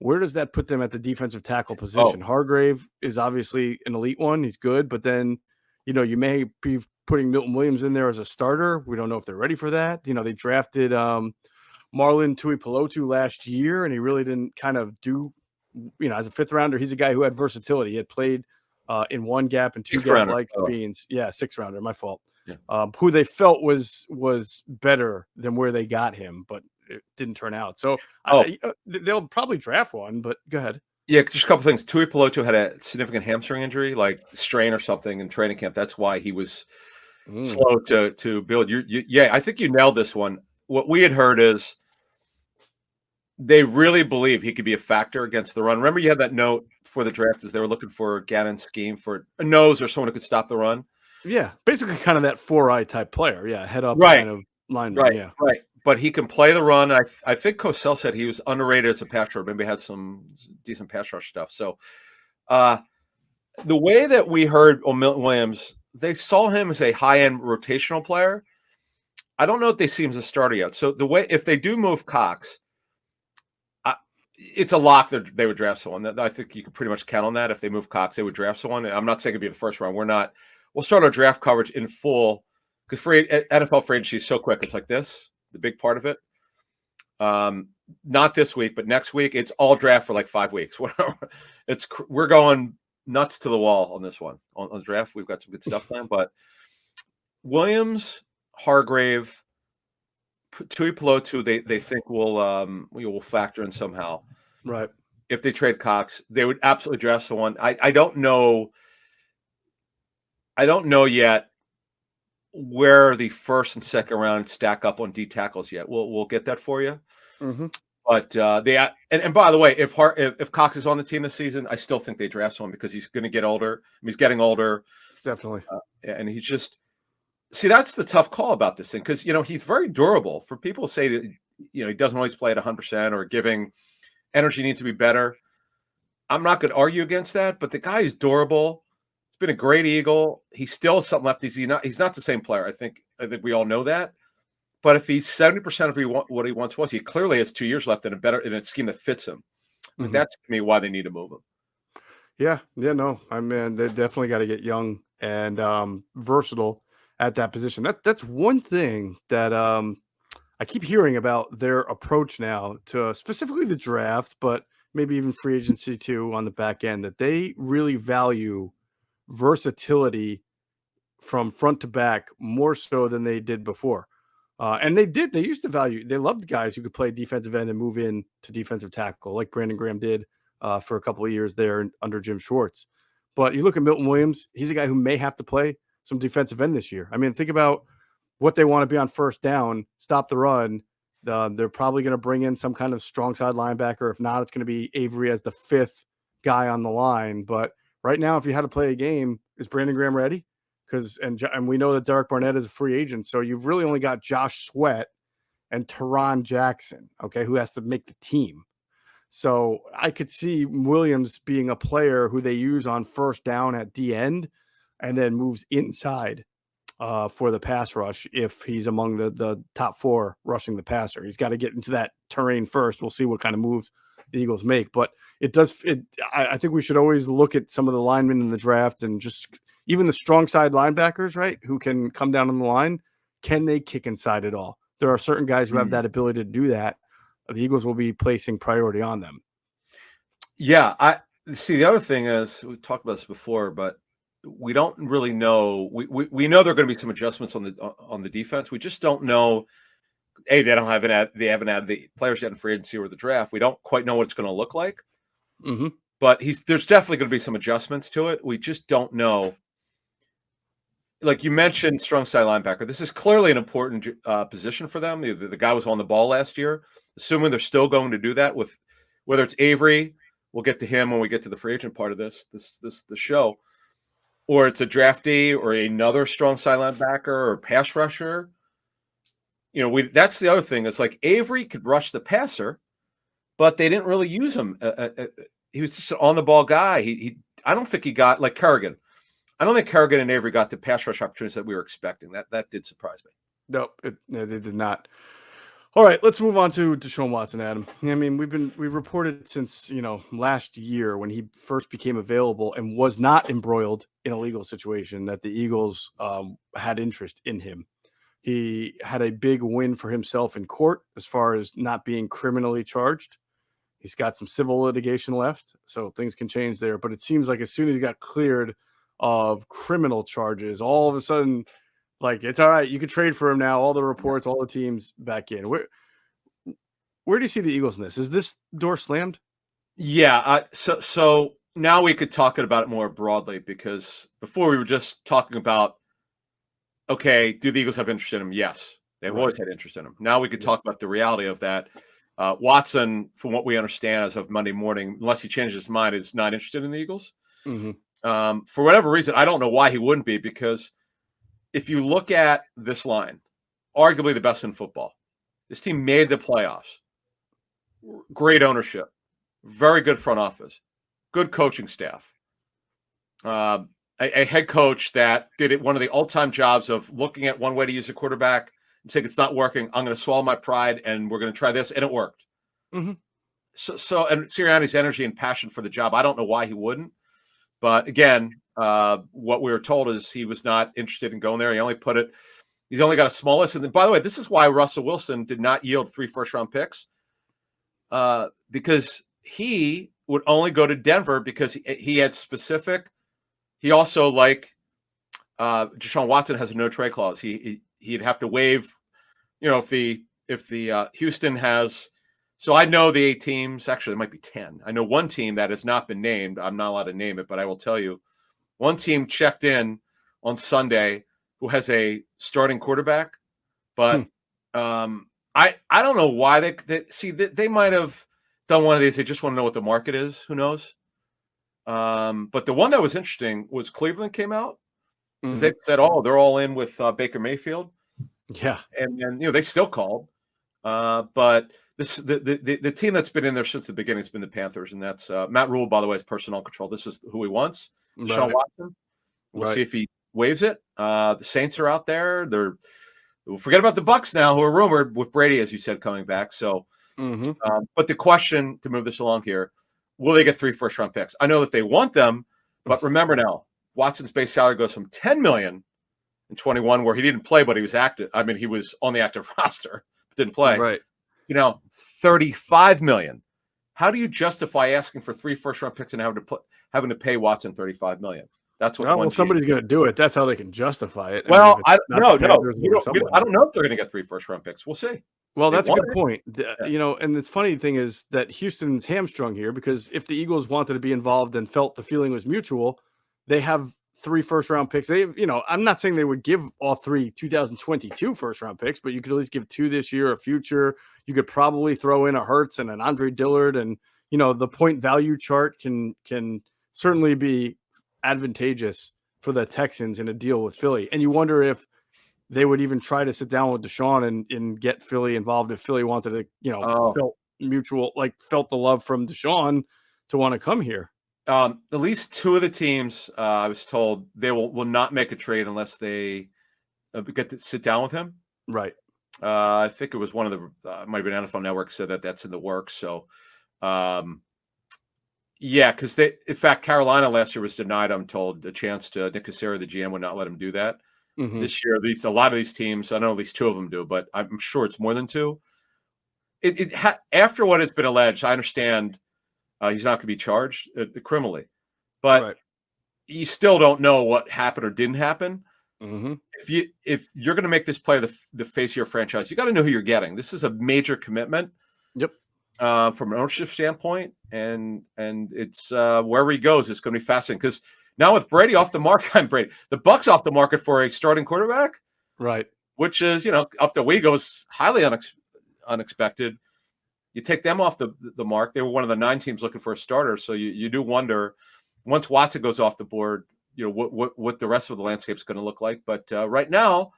where does that put them at the defensive tackle position? Hargrave is obviously an elite one. He's good, but then, you may be putting Milton Williams in there as a starter. We don't know if they're ready for that. They drafted Marlon Tuipulotu last year, and he really didn't kind of do as a fifth rounder, he's a guy who had versatility. He had played in one gap and two Sixth gap rounder. like Oh, Beans. Yeah, sixth rounder. My fault. yeah. Who they felt was better than where they got him, but it didn't turn out. So they'll probably draft one. But go ahead. Yeah, just a couple things. Tui Peloto had a significant hamstring injury, like strain or something in training camp. That's why he was slow to build. Yeah, I think you nailed this one. What we had heard is they really believe he could be a factor against the run. Remember, you had that note for the draft as they were looking for Gannon's scheme for a nose or someone who could stop the run. Yeah, basically kind of that 4-eye type player. Yeah, head up Right, kind of lineman. Yeah. right. But he can play the run. I think Cosell said he was underrated as a pass rusher. Maybe had some decent pass rush stuff. So the way that we heard Milton Williams, they saw him as a high-end rotational player. I don't know if they see him as a starter yet. So the way, if they do move Cox, it's a lock that they would draft someone. I think you could pretty much count on that. If they move Cox, they would draft someone. I'm not saying it'd be the first round. We'll start our draft coverage in full because NFL free agency is so quick. It's like this, the big part of it. Not this week, but next week, it's all draft for like 5 weeks. We're going nuts to the wall on this one on the draft. We've got some good stuff planned, but Williams, Hargrave, Tui Pelotu, they think will factor in somehow. Right. If they trade Cox, they would absolutely draft someone. I don't know. I don't know yet where the first and second round stack up on D tackles yet. We'll get that for you. Mm-hmm. But and by the way, if Cox is on the team this season, I still think they draft someone because he's going to get older. He's getting older, Definitely. and he's just that's the tough call about this thing because he's very durable. For people to say that he doesn't always play at 100% or giving energy needs to be better. I'm not going to argue against that, but the guy is durable. He's been a great Eagle. He still has something left. He's not the same player. I think we all know that. But if he's 70% of what he once was, he clearly has 2 years left in a scheme that fits him. I mean, that's to me why they need to move him. Yeah, no. I mean, they definitely got to get young and versatile at that position. That's one thing that I keep hearing about their approach now to specifically the draft, but maybe even free agency too on the back end, that they really value versatility from front to back more so than they did before. And they used to they loved guys who could play defensive end and move in to defensive tackle like Brandon Graham did for a couple of years there under Jim Schwartz. But you look at Milton Williams, he's a guy who may have to play some defensive end this year. I mean, think about what they want to be on first down, stop the run. They're probably going to bring in some kind of strong side linebacker. If not, it's going to be Avery as the fifth guy on the line. But right now, if you had to play a game, is Brandon Graham ready? And we know that Derek Barnett is a free agent, so you've really only got Josh Sweat and Teron Jackson, okay, who has to make the team. So I could see Williams being a player who they use on first down at the end and then moves inside for the pass rush if he's among the top four rushing the passer. He's got to get into that terrain first. We'll see what kind of moves the Eagles make. But I think we should always look at some of the linemen in the draft and just even the strong side linebackers, right, who can come down on the line. Can they kick inside at all? There are certain guys who have that ability to do that. The Eagles will be placing priority on them. Yeah, I see. The other thing is we talked about this before, but we don't really know. We know there are going to be some adjustments on the defense. We just don't know. They haven't added the players yet in free agency or the draft. We don't quite know what it's going to look like. Mm-hmm. But there's definitely going to be some adjustments to it. We just don't know. Like you mentioned, strong side linebacker. This is clearly an important position for them. The guy was on the ball last year. Assuming they're still going to do that with whether it's Avery, we'll get to him when we get to the free agent part of the show, or it's a draftee or another strong side linebacker or pass rusher. That's the other thing. It's like Avery could rush the passer, but they didn't really use him. He was just an on the ball guy. I don't think he got like Kerrigan. I don't think Kerrigan and Avery got the pass rush opportunities that we were expecting. That did surprise me. No, they did not. All right, let's move on to Deshaun Watson, Adam. I mean, we've reported since last year when he first became available and was not embroiled in a legal situation that the Eagles had interest in him. He had a big win for himself in court as far as not being criminally charged, He's got some civil litigation left, so things can change there. But it seems like as soon as he got cleared of criminal charges, all of a sudden, like, it's all right. You can trade for him now. All the reports, all the teams back in. Where do you see the Eagles in this? Is this door slammed? Yeah. So now we could talk about it more broadly, because before we were just talking about, okay, do the Eagles have interest in him? Yes, they've Right. always had interest in him. Now we could talk about the reality of that. Watson, from what we understand as of Monday morning, unless he changes his mind, is not interested in the Eagles. For whatever reason, I don't know why he wouldn't be, because if you look at this line, arguably the best in football, this team made the playoffs. Great ownership, very good front office, good coaching staff, a head coach that did it one of the all-time jobs of looking at one way to use a quarterback and saying, it's not working, I'm going to swallow my pride and we're going to try this, and it worked. So and Sirianni's energy and passion for the job, I don't know why he wouldn't. But again, what we were told is he was not interested in going there. He's only got a small list. And by the way, this is why Russell Wilson did not yield 3 first-round picks, because he would only go to Denver because he had specific. He also, like Deshaun Watson, has a no trade clause. He'd have to waive, if the Houston has. So I know the 8 teams. Actually, it might be 10. I know one team that has not been named. I'm not allowed to name it, but I will tell you, one team checked in on Sunday who has a starting quarterback, but I don't know why they might have done one of these. They just want to know what the market is. Who knows? But the one that was interesting was Cleveland came out, because they said, "Oh, they're all in with Baker Mayfield." Yeah, and they still called, but the team that's been in there since the beginning has been the Panthers, and that's Matt Rule, by the way, is personnel control. This is who he wants, Deshaun Watson. We'll see if he waives it. The Saints are out there. We'll forget about the Bucks now, who are rumored with Brady, as you said, coming back. So, but the question, to move this along here, will they get 3 first-round picks? I know that they want them, but remember now, Watson's base salary goes from $10 million in 21, where he didn't play, but he was active. I mean, he was on the active roster, but didn't play. Right. $35 million. How do you justify asking for 3 first-round picks and having to pay Watson $35 million? That's what. Well, somebody's going to do it. That's how they can justify it. Well, I don't know if they're going to get 3 first-round picks. We'll see. Well, that's a good point. And the funny thing is that Houston's hamstrung here, because if the Eagles wanted to be involved and felt the feeling was mutual, they have 3 first-round picks. I'm not saying they would give all 3 2022 first-round picks, but you could at least give 2 this year, a future. You could probably throw in a Hurts and an Andre Dillard, and the point value chart can certainly be advantageous for the Texans in a deal with Philly. And you wonder if they would even try to sit down with Deshaun and get Philly involved if Philly wanted to, felt the love from Deshaun to want to come here. At least 2 of the teams, I was told, they will not make a trade unless they get to sit down with him. Right. I think it was one of the might have been NFL Network said that's in the works. So, yeah, because in fact, Carolina last year was denied, I'm told, a chance to. Nick Caserio, the GM, would not let him do that. This year, a lot of these teams, I know at least 2 of them do, but I'm sure it's more than 2. After what has been alleged, I understand he's not going to be charged criminally, but you still don't know what happened or didn't happen. If you're going to make this play the face of your franchise, you got to know who you're getting. This is a major commitment. Yep. From an ownership standpoint, and it's wherever he goes, it's going to be fascinating, because now with Brady off the market, the Bucks off the market for a starting quarterback, right? Which is up the way goes highly unexpected. You take them off the mark. They were one of the 9 teams looking for a starter, so you do wonder, once Watson goes off the board, what the rest of the landscape is going to look like. But right now,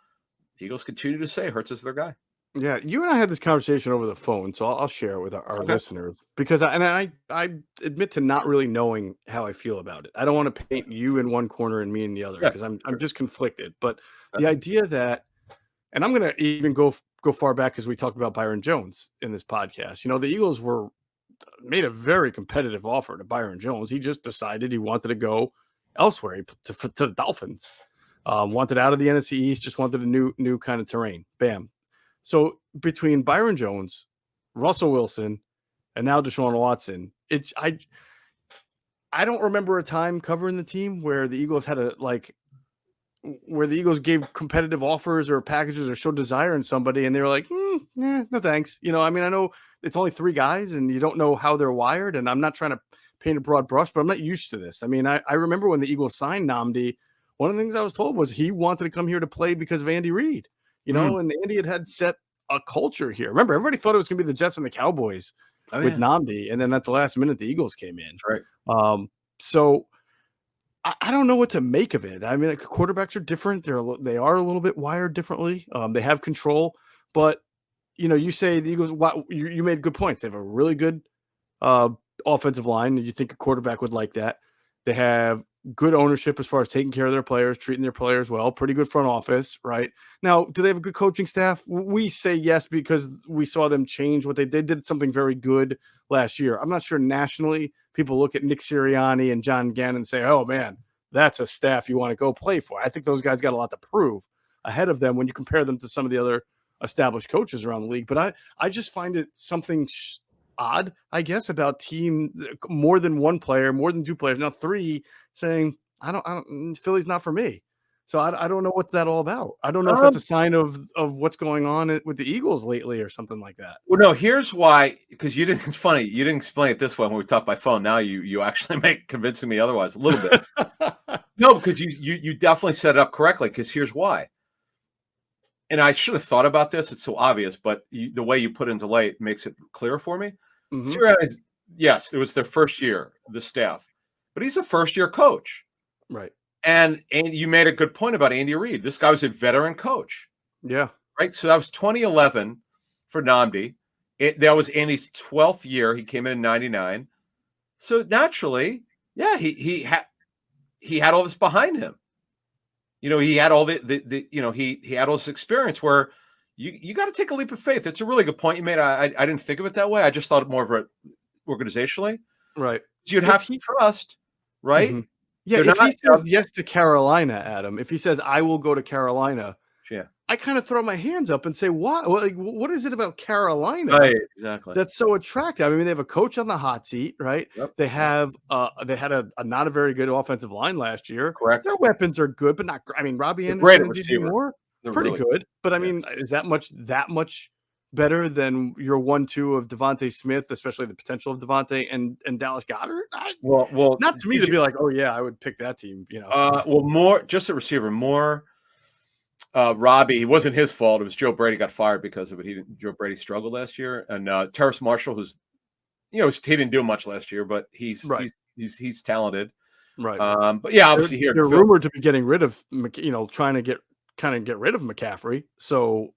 the Eagles continue to say Hurts is their guy. Yeah, you and I had this conversation over the phone, so I'll share it with our listeners, because I admit to not really knowing how I feel about it. I don't want to paint you in one corner and me in the other, because I'm just conflicted. But the idea that, and I'm going to even go far back, as we talked about Byron Jones in this podcast. The Eagles made a very competitive offer to Byron Jones. He just decided he wanted to go elsewhere, to the Dolphins. Wanted out of the NFC East, just wanted a new kind of terrain. Bam. So between Byron Jones, Russell Wilson, and now Deshaun Watson. I don't remember a time covering the team where the Eagles had where the Eagles gave competitive offers or packages or showed desire in somebody, and they were like, no thanks. I mean, I know it's only 3 guys, and you don't know how they're wired, and I'm not trying to paint a broad brush, but I'm not used to this. I mean, I remember when the Eagles signed Namdi, one of the things I was told was he wanted to come here to play because of Andy Reid, and Andy had set a culture here. Remember, everybody thought it was going to be the Jets and the Cowboys with Namdi, and then at the last minute, the Eagles came in. Right. So I don't know what to make of it. I mean, quarterbacks are different. They are a little bit wired differently. They have control, but you say the Eagles. You made good points. They have a really good offensive line. You think a quarterback would like that. They have good ownership as far as taking care of their players, treating their players well. Pretty good front office, right? Now, do they have a good coaching staff? We say yes because we saw them change what they did. They did something very good last year. I'm not sure nationally people look at Nick Sirianni and John Gannon and say, oh, man, that's a staff you want to go play for. I think those guys got a lot to prove ahead of them when you compare them to some of the other established coaches around the league. But I just find it something odd, I guess, about team more than one player, more than 2 players, now 3 saying, I don't Philly's not for me. So I don't know what's that all about. I don't know if that's a sign of what's going on with the Eagles lately or something like that. Well, no, here's why, because it's funny, you didn't explain it this way when we talked by phone. Now you actually make convincing me otherwise a little bit. No, because you definitely set it up correctly, because here's why. And I should have thought about this. It's so obvious, but the way you put it into light makes it clearer for me. Mm-hmm. Yes, it was their first year, the staff, but he's a first-year coach. Right. And you made a good point about Andy Reid. This guy was a veteran coach. Yeah. Right. So that was 2011 for Namdi. That was Andy's 12th year. He came in 99. So naturally, yeah, he had all this behind him. He had all he had all this experience where you got to take a leap of faith. It's a really good point you made. I didn't think of it that way. I just thought more of it organizationally. Right. So you'd have to trust, right? Mm-hmm. Yeah, if he says yes to Carolina, Adam, if he says, I will go to Carolina, yeah, I kind of throw my hands up and say, why? Well, what is it about Carolina exactly that's so attractive? I mean, they have a coach on the hot seat, right? Yep. They have they had a not a very good offensive line last year. Correct. Their weapons are good, but not. I mean, Robbie Anderson and DJ Moore, pretty really good. But I mean, is that much better than your 1-2 of Devontae Smith, especially the potential of Devontae and Dallas Goedert? Well, not to me to be like, oh yeah, I would pick that team. Well, more just a receiver, more. Robbie, it wasn't his fault. It was Joe Brady got fired because of it. Joe Brady struggled last year, and Terrace Marshall, who's, he didn't do much last year, but he's talented, right? But yeah, obviously they're rumored to be getting rid of, trying to get rid of McCaffrey. So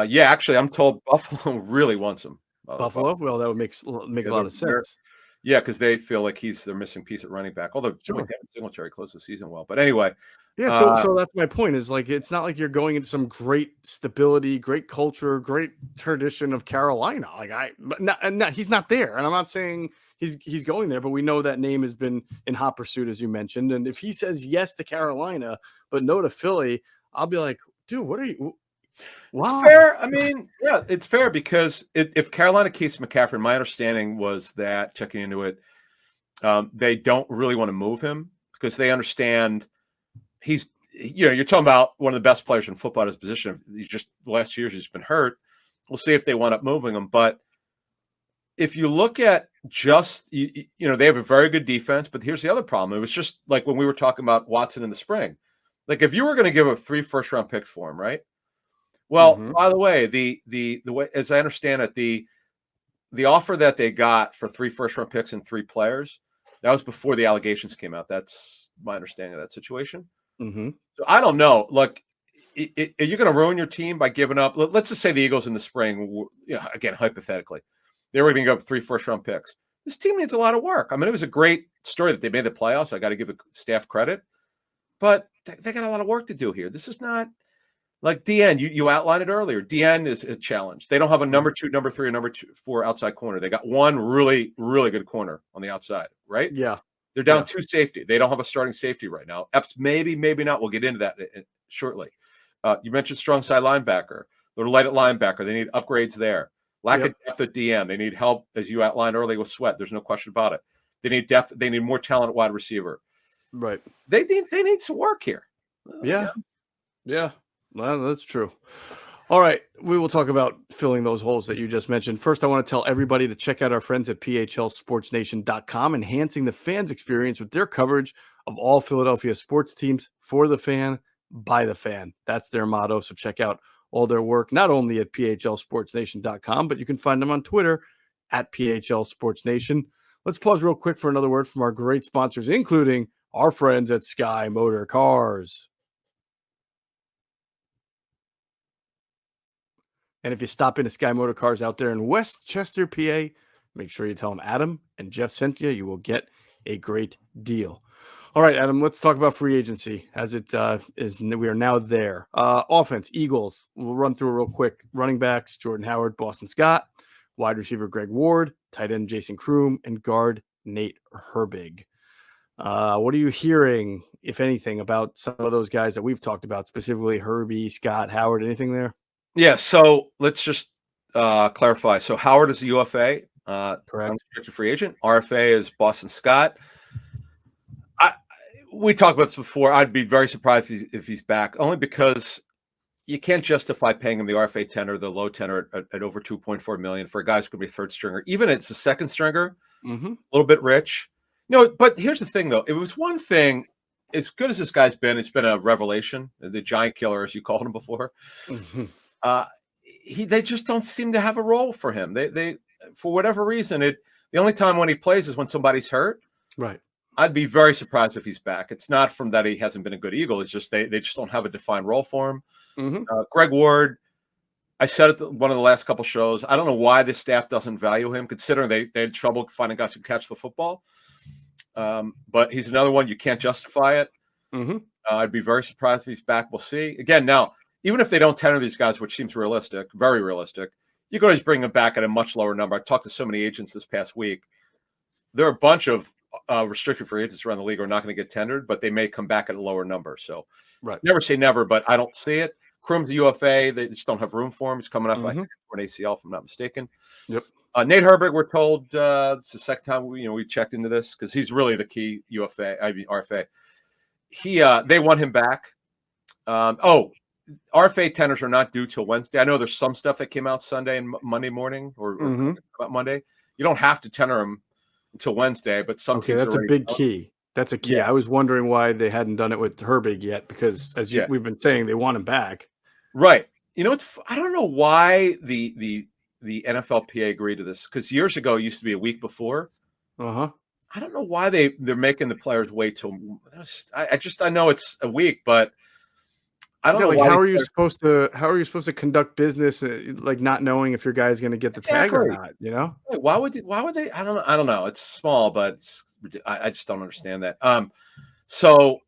yeah, actually, I'm told Buffalo really wants him. Buffalo, well, that would make a lot of sense. Yeah, because they feel like their missing piece at running back. Although Devin Singletary closed the season well, but anyway. Yeah, so that's my point. Is like it's not like you're going into some great stability, great culture, great tradition of Carolina. Like he's not there, and I'm not saying he's going there, but we know that name has been in hot pursuit, as you mentioned. And if he says yes to Carolina but no to Philly, I'll be like, dude, what are you? Wow. Fair. I mean, yeah, it's fair because if Carolina keeps McCaffrey, my understanding was that checking into it, they don't really want to move him because they understand he's, you're talking about one of the best players in football at his position. He's just last year he's been hurt. We'll see if they wind up moving him. But if you look at just, they have a very good defense, but here's the other problem. It was just like when we were talking about Watson in the spring. Like if you were going to give up 3 first-round picks for him, right? Well, by the way, the way, as I understand it, the offer that they got for 3 first-round picks and 3 players, that was before the allegations came out. That's my understanding of that situation. Mm-hmm. So I don't know. Look, are you going to ruin your team by giving up? Let's just say the Eagles in the spring, again, hypothetically, they were going to give up 3 first-round picks. This team needs a lot of work. I mean, it was a great story that they made the playoffs. I got to give the staff credit. But they got a lot of work to do here. This is not – like DN, you outlined it earlier. DN is a challenge. They don't have a number 2, number 3, or number 4 outside corner. They got one really, really good corner on the outside, right? Yeah. They're down 2 safety. They don't have a starting safety right now. Epps, maybe not. We'll get into that shortly. You mentioned strong side linebacker. They're light at linebacker. They need upgrades there. Lack Yep. of depth at DM. They need help, as you outlined earlier, with Sweat. There's no question about it. They need depth. They need more talent at wide receiver. Right. They need some work here. Yeah. Yeah. Well, that's true. All right. We will talk about filling those holes that you just mentioned. First, I want to tell everybody to check out our friends at phlsportsnation.com, enhancing the fans' experience with their coverage of all Philadelphia sports teams for the fan, by the fan. That's their motto. So check out all their work, not only at phlsportsnation.com, but you can find them on Twitter at phlsportsnation. Let's pause real quick for another word from our great sponsors, including our friends at Sky Motor Cars. And if you stop into Sky Motor Cars out there in Westchester, PA, make sure you tell them Adam and Geoff sent you. You will get a great deal. All right, Adam, let's talk about free agency as it is. We are now there. Offense, Eagles. We'll run through it real quick. Running backs, Jordan Howard, Boston Scott. Wide receiver, Greg Ward. Tight end, Jason Kroom. And guard, Nate Herbig. What are you hearing, if anything, about some of those guys that we've talked about, specifically Herbie, Scott, Howard? Anything there? Yeah, so let's just clarify. So Howard is a UFA, Correct. unrestricted free agent. RFA is Boston Scott. We talked about this before. I'd be very surprised if he's back, only because you can't justify paying him the RFA tenor, the low tenor at over $2.4 million for a guy who's going to be a third stringer. Even if it's a second stringer, a little bit rich. But here's the thing, though. It was one thing. As good as this guy's been, it's been a revelation. The giant killer, as you called him before. They just don't seem to have a role for him. They for whatever reason, the only time when he plays is when somebody's hurt. Right. I'd be very surprised if he's back. It's not from that he hasn't been a good Eagle. It's just they just don't have a defined role for him. Greg Ward, I said it one of the last couple shows. I don't know why this staff doesn't value him, considering they had trouble finding guys who catch the football. But he's another one you can't justify it. I'd be very surprised if he's back. We'll see. Again, now, even if they don't tender these guys, which seems realistic, very realistic, you can always bring them back at a much lower number. I talked to so many agents this past week. There are a bunch of restricted free agents around the league who are not going to get tendered, but they may come back at a lower number. So never say never, but I don't see it. Kroom's UFA. They just don't have room for him. He's coming off I think, for an ACL, if I'm not mistaken. Yep. Nate Herbig, we're told it's the second time we checked into this because he's really the key RFA. They want him back. RFA tenders are not due till Wednesday. I know there's some stuff that came out Sunday and Monday morning or about Monday. You don't have to tender them until Wednesday, but some teams that's a big key. That's a key. Yeah. I was wondering why they hadn't done it with Herbig yet, because we've been saying, they want him back. Right. I don't know why the NFLPA agreed to this, because years ago it used to be a week before. I don't know why they're making the players wait till. I know it's a week, but I don't know. How are you supposed to conduct business, like not knowing if your guy is going to get the tag or not? Why would they? I don't know. It's small, but I just don't understand that. So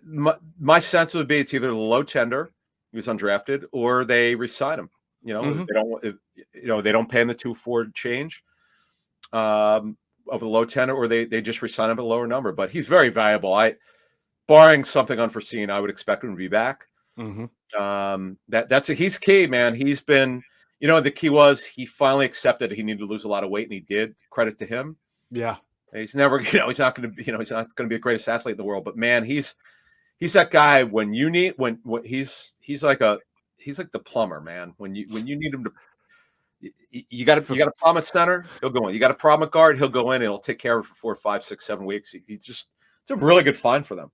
my sense would be it's either the low tender, he was undrafted, or they re-sign him. They don't pay him the 2.4 change of the low tender, or they just re-sign him at a lower number. But he's very valuable. Barring something unforeseen, I would expect him to be back. He's key, man. He's been, the key was he finally accepted he needed to lose a lot of weight, and he did. Credit to him. Yeah. He's never, he's not going to be, he's not going to be the greatest athlete in the world, but man, he's that guy when you need, when he's like the plumber, man. When you need him to, you got a problem at center, he'll go in. You got a problem at guard, he'll go in and he'll take care of it for 4, 5, 6, 7 weeks. It's a really good find for them.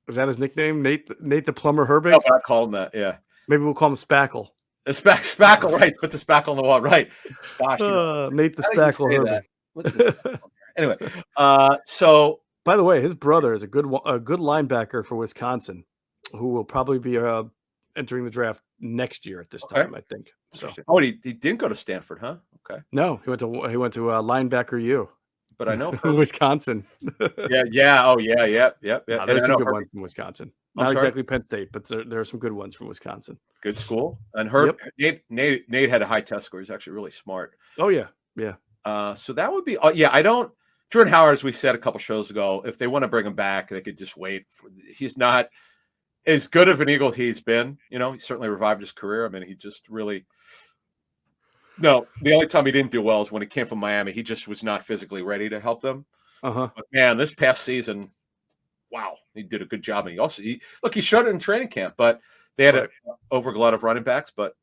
Is that his nickname? Nate the Plumber Herbig? No, I call him that. Yeah. Maybe we'll call him Spackle. The Spackle, right? Put the Spackle on the wall, right? Gosh, Nate the Spackle Herbig. Anyway, so by the way, his brother is a good linebacker for Wisconsin, who will probably be entering the draft next year at this time, I think. So, he didn't go to Stanford, huh? Okay. No, he went to linebacker U. But I know Wisconsin. yeah. Oh, yeah. Yep. No, there's some good ones from Wisconsin. Not exactly Penn State, but there are some good ones from Wisconsin. Good school. And Nate had a high test score. He's actually really smart. Oh yeah. So that would be. Jordan Howard, as we said a couple shows ago, if they want to bring him back, they could just wait. He's not as good of an Eagle he's been. He certainly revived his career. I mean, he just really. No, the only time he didn't do well is when he came from Miami. He just was not physically ready to help them. Uh-huh. But man, this past season, wow, he did a good job. And he showed it in training camp, but they had an Right. overglow of running backs. But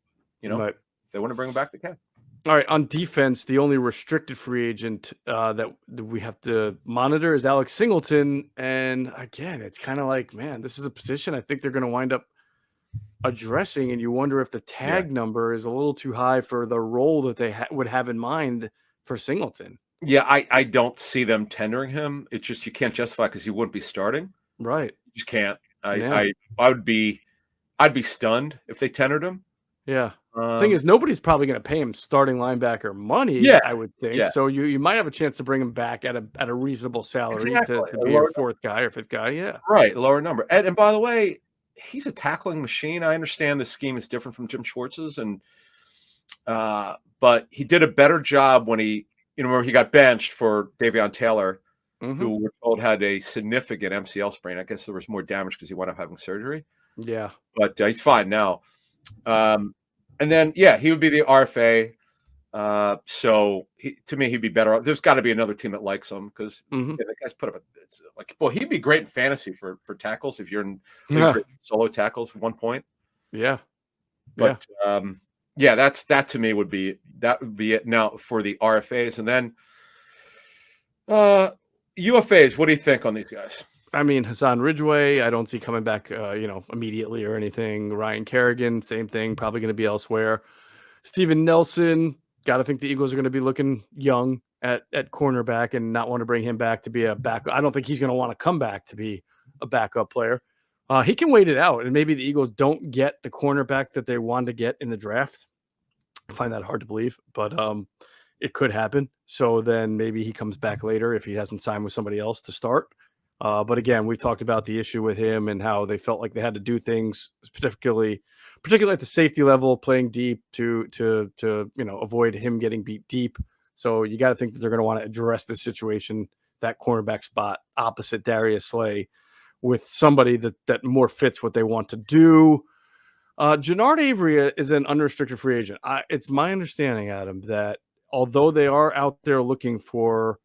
Right. if they want to bring him back, they can. All right. On defense, the only restricted free agent that we have to monitor is Alex Singleton. And again, it's kind of like, man, this is a position I think they're going to wind up addressing, and you wonder if the Yeah, tag number is a little too high for the role that they would have in mind for Singleton. yeah. I don't see them tendering him. It's just you can't justify because he wouldn't be starting. Right. You just can't. Yeah. I'd be stunned if they tendered him. Yeah. Thing is, nobody's probably going to pay him starting linebacker money, Yeah, I would think. yeah, So you might have a chance to bring him back at a reasonable salary exactly. to be your fourth guy or fifth guy. Yeah. Right, lower number. And by the way, he's a tackling machine. I understand the scheme is different from Jim Schwartz's, but he did a better job when remember he got benched for Davion Taylor, Mm-hmm. who we're told had a significant MCL sprain. I guess there was more damage because he wound up having surgery, Yeah. but he's fine now. And then, he would be the RFA. So to me, he'd be better off. There's got to be another team that likes him because Mm-hmm. the guy's put up he'd be great in fantasy for tackles if you're in Yeah. solo tackles at one point. Yeah. But that to me would be it now for the RFAs. And then UFAs, what do you think on these guys? I mean, Hassan Ridgeway, I don't see coming back, immediately or anything. Ryan Kerrigan, same thing, probably going to be elsewhere. Steven Nelson, got to think the Eagles are going to be looking young at cornerback and not want to bring him back to be a backup. I don't think he's going to want to come back to be a backup player. He can wait it out, and maybe the Eagles don't get the cornerback that they want to get in the draft. I find that hard to believe, but it could happen. So then maybe he comes back later if he hasn't signed with somebody else to start. But again, we've talked about the issue with him and how they felt like they had to do things, particularly at the safety level, playing deep to avoid him getting beat deep. So you got to think that they're going to want to address this situation, that cornerback spot opposite Darius Slay, with somebody that more fits what they want to do. Jannard Avery is an unrestricted free agent. It's my understanding, Adam, that although they are out there looking for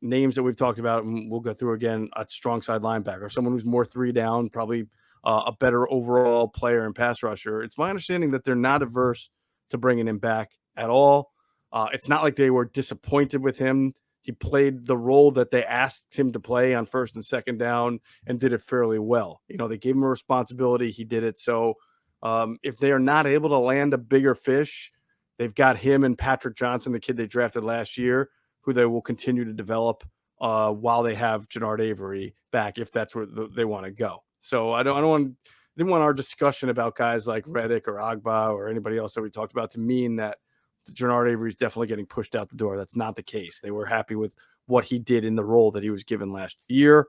names that we've talked about, and we'll go through again, a strong side linebacker, someone who's more three down, probably a better overall player and pass rusher. It's my understanding that they're not averse to bringing him back at all. It's not like they were disappointed with him. He played the role that they asked him to play on first and second down and did it fairly well. They gave him a responsibility. He did it. So if they are not able to land a bigger fish, they've got him and Patrick Johnson, the kid they drafted last year, who they will continue to develop while they have Jannard Avery back, if that's where they want to go. So I didn't want our discussion about guys like Reddick or Agba or anybody else that we talked about to mean that Jannard Avery is definitely getting pushed out the door. That's not the case. They were happy with what he did in the role that he was given last year.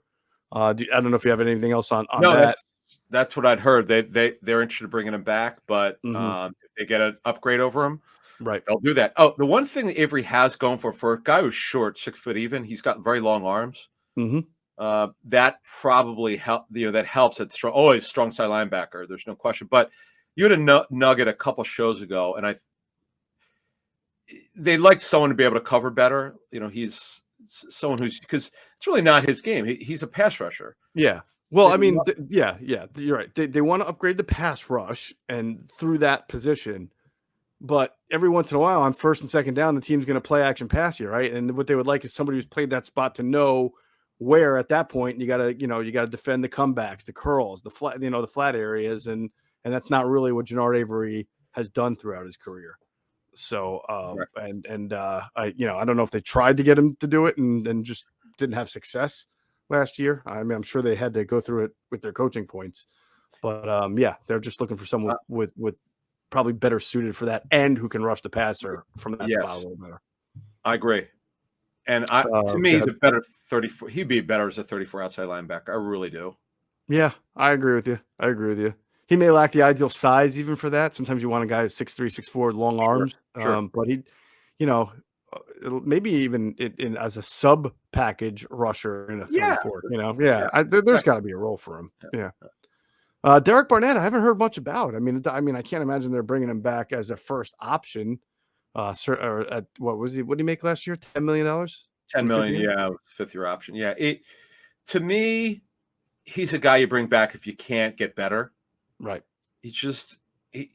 I don't know if you have anything else on that. That's what I'd heard. They're interested in bringing him back, but Mm-hmm. if they get an upgrade over him, Right. they'll do that. Oh, the one thing that Avery has going for a guy who's short, 6 foot even, he's got very long arms. Mm-hmm. That probably that helps at always strong side linebacker. There's no question. But you had a nugget a couple shows ago, and they'd like someone to be able to cover better. He's someone because it's really not his game. He's a pass rusher. Yeah. Well, I mean, you're right. They want to upgrade the pass rush and through that position. But every once in a while, on first and second down, the team's going to play action pass you, right? And what they would like is somebody who's played that spot to know where at that point you got to defend the comebacks, the curls, the flat areas, and that's not really what Jannard Avery has done throughout his career. So Right. I don't know if they tried to get him to do it and just didn't have success last year. I mean, I'm sure they had to go through it with their coaching points, but they're just looking for someone with probably better suited for that and who can rush the passer from that spot a little better. I agree. And to me, he's a better 34. He'd be better as a 34 outside linebacker. I really do. Yeah, I agree with you. He may lack the ideal size even for that. Sometimes you want a guy who's 6'3", 6'4", long arms. Sure. But he, maybe even as a sub package rusher in a 34. There's got to be a role for him. Yeah. Derek Barnett, I haven't heard much about. I mean, I can't imagine they're bringing him back as a first option. Sir, or what was he? What did he make last year? $10 million. 10 million, yeah, fifth year option. Yeah, to me, he's a guy you bring back if you can't get better. Right. He's just he.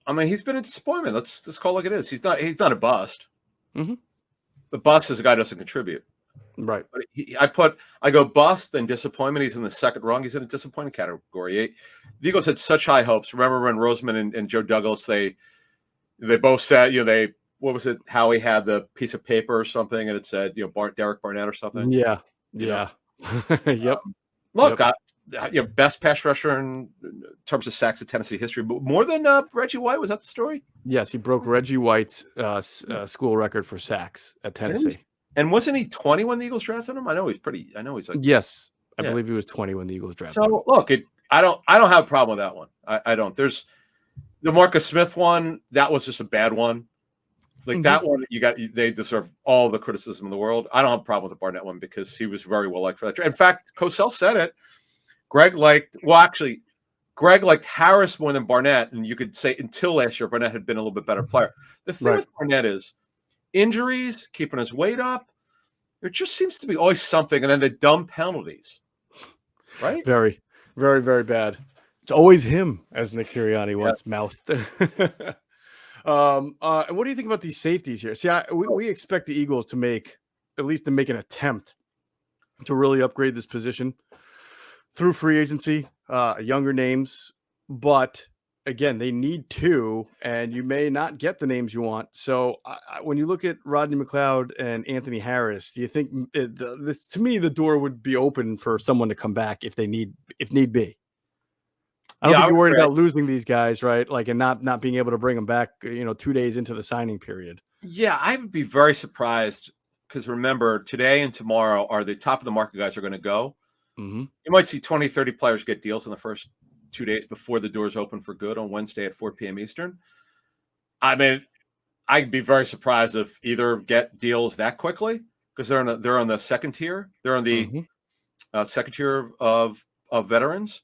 I mean, he's been a disappointment. Let's call it like it is. He's not a bust. Mm-hmm. The bust is a guy who doesn't contribute. Right. But I go bust then disappointment. He's in the second rung. He's in a disappointing category. The Eagles had such high hopes. Remember when Roseman and Joe Douglas they both said what was it? Howie had the piece of paper or something and it said Derek Barnett or something. Yeah. You know? Yep. Look, best pass rusher in terms of sacks in Tennessee history, but more than Reggie White. Was that the story? Yes, he broke Reggie White's school record for sacks at Tennessee. And wasn't he 20 when the Eagles drafted him? I know he's like. Yes, I believe he was 20 when the Eagles drafted him. So look, I don't have a problem with that one. I don't. There's the Marcus Smith one. That was just a bad one. Like that one, they deserve all the criticism in the world. I don't have a problem with the Barnett one because he was very well liked for that. In fact, Cosell said it. Greg liked Harris more than Barnett, and you could say until last year, Barnett had been a little bit better player. The thing with Barnett is injuries, keeping his weight up. There just seems to be always something, and then the dumb penalties, right? Very, very, very bad. It's always him, as Nick Sirianni once mouthed. What do you think about these safeties here? See, we expect the Eagles to make an attempt to really upgrade this position through free agency, younger names, but again, they need to, and you may not get the names you want. So when you look at Rodney McLeod and Anthony Harris, do you think to me, the door would be open for someone to come back if need be? I don't think you're worried about losing these guys, right? Like, and not being able to bring them back, 2 days into the signing period. Yeah, I would be very surprised because remember, today and tomorrow are the top of the market guys are going to go. Mm-hmm. You might see 20, 30 players get deals in the first 2 days before the doors open for good on Wednesday at 4 p.m. Eastern. I mean, I'd be very surprised if either get deals that quickly because they're on the second tier. They're on the second tier of veterans.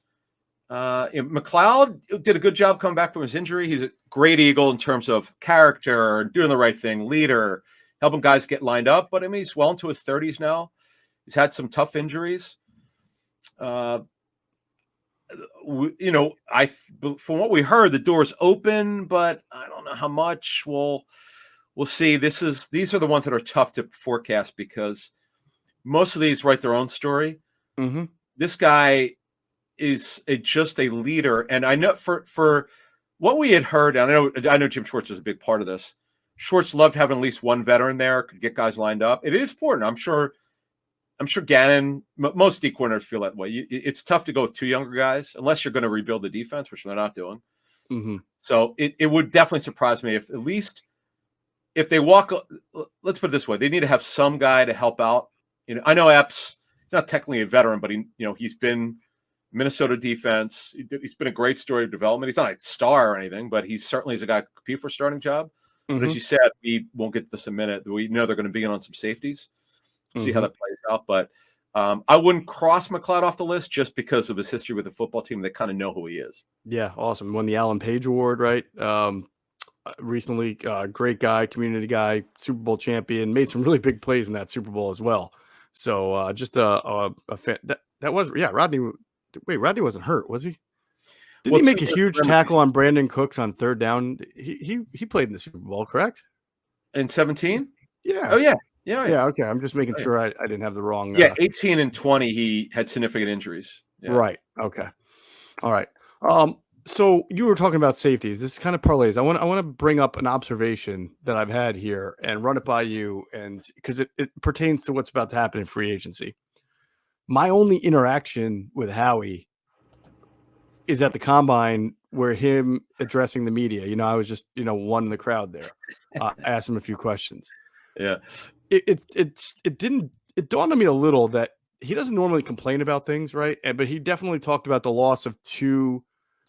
McLeod did a good job coming back from his injury. He's a great Eagle in terms of character, doing the right thing, leader, helping guys get lined up. But I mean, he's well into his 30s now. He's had some tough injuries. From what we heard, the door's open, but I don't know how much. We'll see. These are the ones that are tough to forecast because most of these write their own story. Mm-hmm. This guy is just a leader, and I know for what we had heard, and I know Jim Schwartz was a big part of this. Schwartz loved having at least one veteran there, could get guys lined up. It is important. I'm sure Gannon, most D coordinators feel that way. It's tough to go with two younger guys unless you're going to rebuild the defense, which they're not doing. Mm-hmm. So it would definitely surprise me if they walk. Let's put it this way: they need to have some guy to help out. I know Epps not technically a veteran, but he's been Minnesota defense. He's been a great story of development. He's not a star or anything, but he certainly is a guy who can compete for a starting job. Mm-hmm. But as you said, we won't get to this in a minute. We know they're going to be in on some safeties. See how that plays out. But I wouldn't cross McLeod off the list just because of his history with the football team. They kind of know who he is. Yeah, awesome. Won the Alan Page Award, right? Recently, great guy, community guy, Super Bowl champion, made some really big plays in that Super Bowl as well. So just a fan. That was, Rodney. Wait, Rodney wasn't hurt, was he? Didn't he make a huge tackle on Brandon Cooks on third down? He played in the Super Bowl, correct? In 17? Yeah. Oh, yeah. Yeah. Okay. I'm just making sure I didn't have the wrong. 18 and 20, he had significant injuries. Yeah. Right. Okay. All right. So you were talking about safeties. This is kind of parlays. I want to bring up an observation that I've had here and run it by you, and because it pertains to what's about to happen in free agency. My only interaction with Howie is at the combine where him addressing the media. I was just one in the crowd there. I asked him a few questions. Yeah. It dawned on me a little that he doesn't normally complain about things, right? But he definitely talked about the loss of two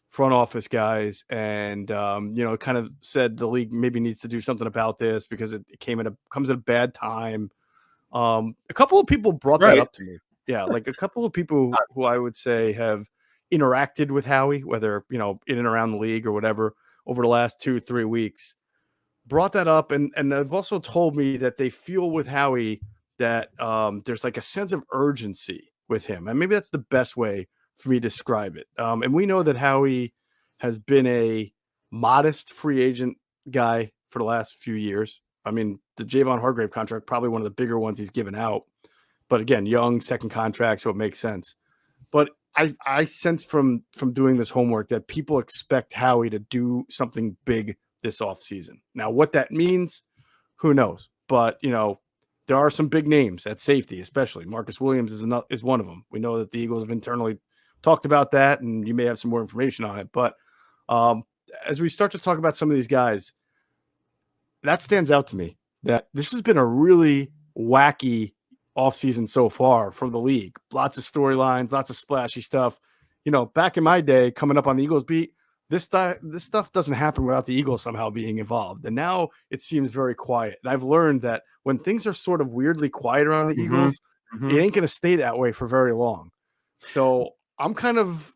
front office guys, and kind of said the league maybe needs to do something about this because it comes at a bad time. A couple of people brought that up to me. Yeah, like a couple of people who I would say have interacted with Howie, whether in and around the league or whatever, over the last 2-3 weeks. brought that up, and they've also told me that they feel with Howie that there's like a sense of urgency with him, and maybe that's the best way for me to describe it. And we know that Howie has been a modest free agent guy for the last few years. I mean, the Javon Hargrave contract, probably one of the bigger ones he's given out. But again, young, second contract, so it makes sense. But I sense from doing this homework that people expect Howie to do something big this offseason. Now, what that means, who knows? But there are some big names at safety, especially Marcus Williams is one of them. We know that the Eagles have internally talked about that, and you may have some more information on it. But as we start to talk about some of these guys, that stands out to me that this has been a really wacky offseason so far for the league. Lots of storylines, lots of splashy stuff. Back in my day, coming up on the Eagles beat, this stuff doesn't happen without the Eagles somehow being involved. And now it seems very quiet. And I've learned that when things are sort of weirdly quiet around the Eagles, it ain't going to stay that way for very long. So I'm kind of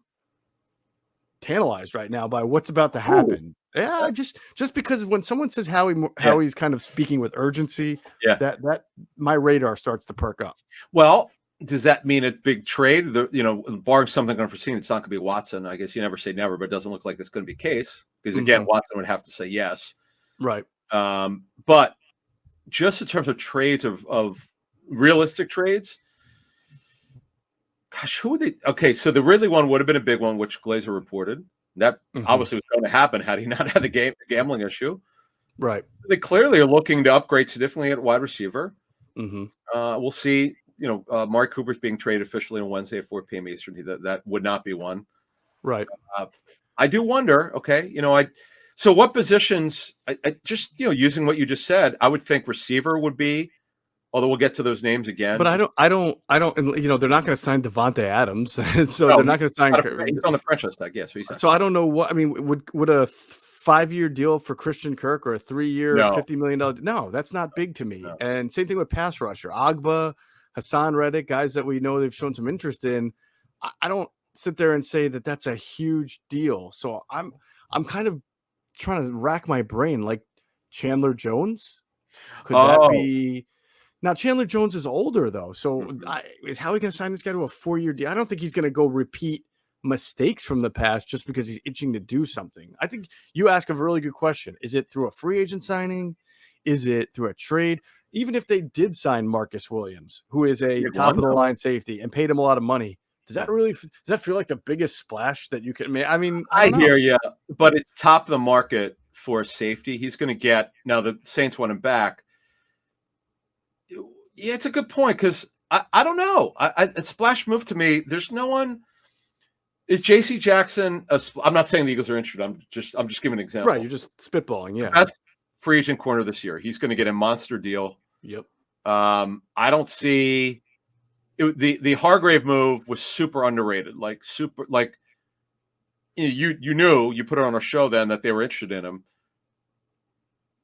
tantalized right now by what's about to happen. Ooh. Yeah, just because when someone says Howie's kind of speaking with urgency, that my radar starts to perk up. Well, does that mean a big trade? Barring something unforeseen, it's not going to be Watson. I guess you never say never, but it doesn't look like it's going to be the case because again, Watson would have to say yes. Right. But just in terms of trades of realistic trades, gosh, who would they? Okay, so the Ridley one would have been a big one, which Glazer reported. That obviously was going to happen had he not had the gambling issue. Right. They clearly are looking to upgrade significantly at wide receiver. We'll see. Mark Cooper's being traded officially on Wednesday at 4 p.m. Eastern. That would not be one. Right. I do wonder. Okay, so what positions? I just using what you just said, I would think receiver would be. Although we'll get to those names again. But I don't. And, they're not going to sign Devontae Adams, and so they're not going to sign. He's on the franchise tag, yes. So I don't know what. I mean, would a 5-year deal for Christian Kirk or a 3-year, $50 million? No, that's not big to me. No. And same thing with pass rusher, Agba, Hassan Reddick, guys that we know they've shown some interest in. I don't sit there and say that that's a huge deal. So I'm kind of trying to rack my brain. Like Chandler Jones, could that be? Now, Chandler Jones is older, though. So is Howie going to sign this guy to a 4-year deal? I don't think he's going to go repeat mistakes from the past just because he's itching to do something. I think you ask a really good question. Is it through a free agent signing? Is it through a trade? Even if they did sign Marcus Williams, who is a top-of-the-line safety, and paid him a lot of money, does that feel like the biggest splash that you can make? I mean, I hear you, but it's top of the market for safety. He's going to get – now the Saints want him back. Yeah, it's a good point because I don't know. A splash move to me. There's no one. Is J.C. Jackson? I'm not saying the Eagles are interested. I'm just giving an example. Right, you're just spitballing. Yeah, that's free agent corner this year. He's going to get a monster deal. Yep. I don't see the Hargrave move was super underrated. Like you knew you put it on a show then that they were interested in him.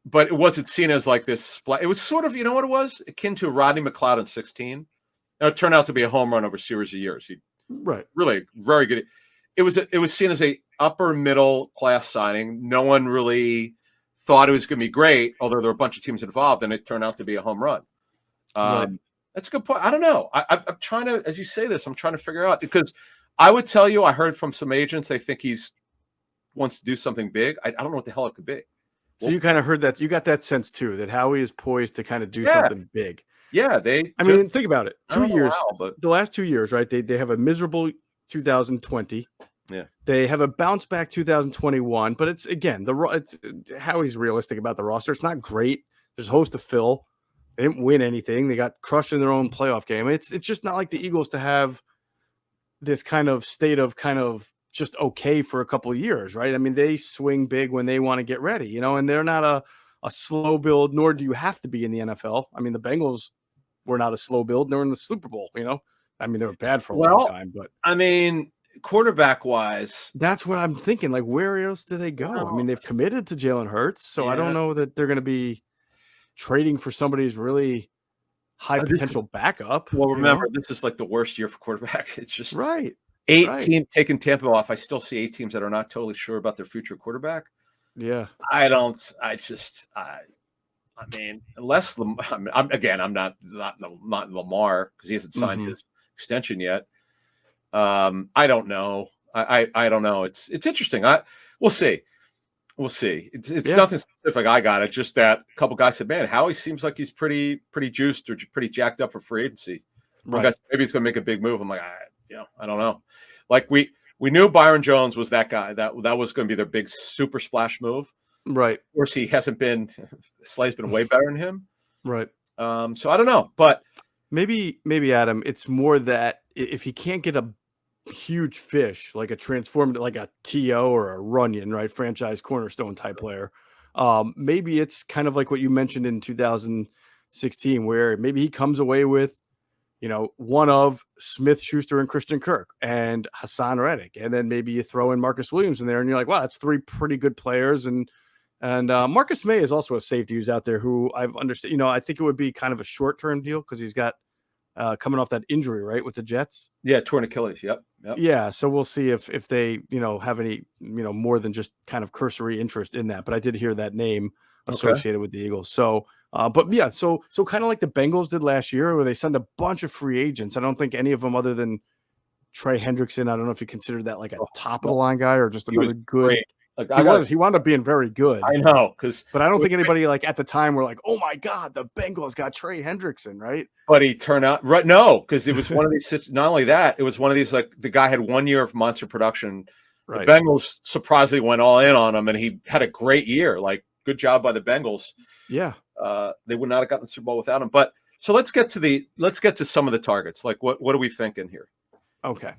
But it wasn't seen as like this. It was sort of, what it was? Akin to Rodney McLeod in 2016. Now, it turned out to be a home run over a series of years. Really very good. It was seen as a upper middle class signing. No one really thought it was going to be great, although there were a bunch of teams involved, and it turned out to be a home run. That's a good point. I don't know. I'm trying to, as you say this, I'm trying to figure out because I would tell you, I heard from some agents they think he's wants to do something big. I don't know what the hell it could be. So you kind of heard that. You got that sense, too, that Howie is poised to kind of do something big. Yeah. I mean, think about it. 2 years. The last 2 years, right? They have a miserable 2020. Yeah. They have a bounce back 2021. But it's, again, it's Howie's realistic about the roster. It's not great. There's a host to fill. They didn't win anything. They got crushed in their own playoff game. It's just not like the Eagles to have this kind of state of kind of just okay for a couple of years, right? I mean, they swing big when they want to get ready, and they're not a slow build, nor do you have to be in the NFL. I mean, the Bengals were not a slow build. They were in the Super Bowl, I mean, they were bad for a long time, but I mean, quarterback wise, that's what I'm thinking. Like, where else do they go? I mean, they've committed to Jalen Hurts, so I don't know that they're going to be trading for somebody who's really high potential backup. Well, remember, this is like the worst year for quarterback. It's just right. 8 teams taking Tampa off. I still see 8 teams that are not totally sure about their future quarterback. Yeah. I don't. I mean, unless I'm not Lamar because he hasn't signed Hmm. his extension yet. I don't know. I don't know. It's interesting. We'll see. We'll see. It's Yeah. nothing specific. I got it. Just that a couple guys said, "Man, Howie seems like he's pretty juiced or pretty jacked up for free agency." One guy Right. said, maybe he's going to make a big move. I'm like, I don't know. Like we knew Byron Jones was that guy that was going to be their big super splash move. Right. Of course, he hasn't been. Slay's been way better than him. Right. So I don't know, but Maybe Adam, it's more that if he can't get a huge fish like a transformed like a TO or a Runyon, right, franchise cornerstone type player, maybe it's kind of like what you mentioned in 2016, where maybe he comes away with one of Smith, Schuster, and Christian Kirk, and Hassan Reddick, and then maybe you throw in Marcus Williams in there, and you're like, wow, that's three pretty good players, and Marcus May is also a safety who's out there who I've understood. I think it would be kind of a short term deal because he's got coming off that injury, right, with the Jets. yeah, torn Achilles. Yep. Yeah, so we'll see if they have any more than just kind of cursory interest in that. But I did hear that name Okay. associated with the Eagles. So, but yeah, so kind of like the Bengals did last year, where they sent a bunch of free agents. I don't think any of them, other than Trey Hendrickson, I don't know if you consider that like a Oh, top of no, the line guy or just he was another good. great. Like I got. He wound up being very good. I know because. But I don't think anybody like at the time were like, "Oh my God, the Bengals got Trey Hendrickson," right? But he turned out right. No, because it was one of these. Not only that, it was one of these like the guy had 1 year of monster production. The Right. Bengals surprisingly went all in on him, and he had a great year. Like good job by the Bengals. Yeah. They would not have gotten the Super Bowl without him. But so let's get to some of the targets. Like what are we thinking here? Okay.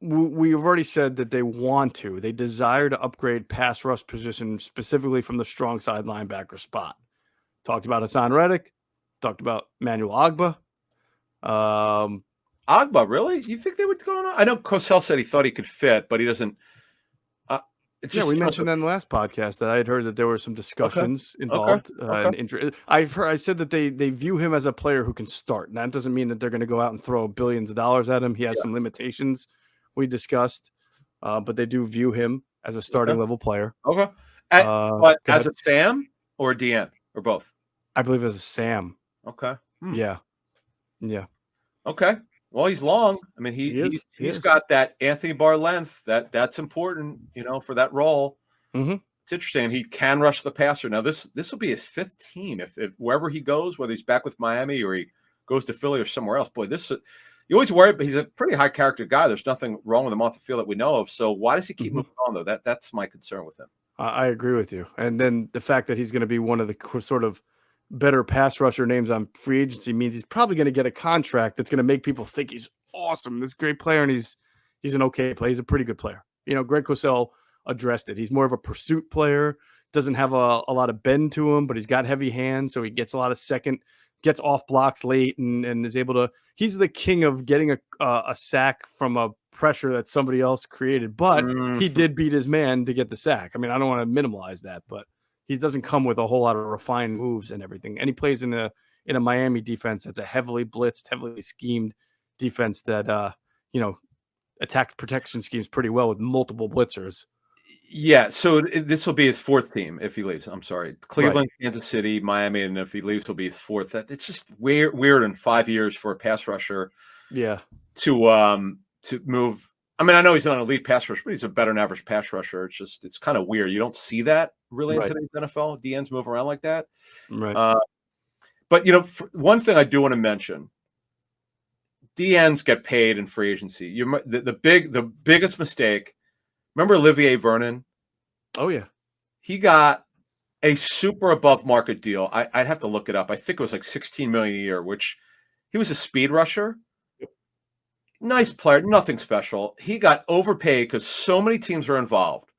We've already said that they desire to upgrade pass rush position specifically from the strong side linebacker spot. Talked about Hassan Reddick, talked about Manuel Agba. Agba, really? You think they would go on? I know Cosell said he thought he could fit, but he doesn't. Yeah, we mentioned that in the last podcast that I had heard that there were some discussions Okay. involved. And I said that they view him as a player who can start. Now, that doesn't mean that they're going to go out and throw billions of dollars at him. He has some limitations we discussed, but they do view him as a starting level player. Okay. But as a Sam or a DN or both? I believe as a Sam. Okay. Yeah. Yeah. Okay. Well, he's long. I mean, he's got that Anthony Barr length. That's important, for that role. Mm-hmm. It's interesting. He can rush the passer. Now, this will be his fifth team. If wherever he goes, whether he's back with Miami or he goes to Philly or somewhere else, boy, you always worry, but he's a pretty high character guy. There's nothing wrong with him off the field that we know of. So why does he keep moving on, though? That's my concern with him. I agree with you. And then the fact that he's going to be one of the sort of better pass rusher names on free agency means he's probably going to get a contract that's going to make people think he's awesome, this great player, and he's an okay player. He's a pretty good player. Greg Cosell addressed it. He's more of a pursuit player, doesn't have a lot of bend to him, but he's got heavy hands, so he gets a lot of gets off blocks late and is able to – he's the king of getting a sack from a pressure that somebody else created, but he did beat his man to get the sack. I mean, I don't want to minimize that, but he doesn't come with a whole lot of refined moves and everything. And he plays in a Miami defense that's a heavily blitzed, heavily schemed defense that attack protection schemes pretty well with multiple blitzers. Yeah, so this will be his fourth team if he leaves. I'm sorry, Cleveland, Kansas City, Miami, and if he leaves, will be his fourth. It's just weird in 5 years for a pass rusher. Yeah, to move. I mean, I know he's not an elite pass rusher, but he's a better than average pass rusher. It's kind of weird. You don't see that really in today's NFL. DNs move around like that. Right. But one thing I do want to mention: DNs get paid in free agency. The biggest mistake. Remember Olivier Vernon? Oh yeah, he got a super above market deal. I'd have to look it up. I think it was like $16 million a year, which he was a speed rusher. Nice player, nothing special. He got overpaid because so many teams were involved.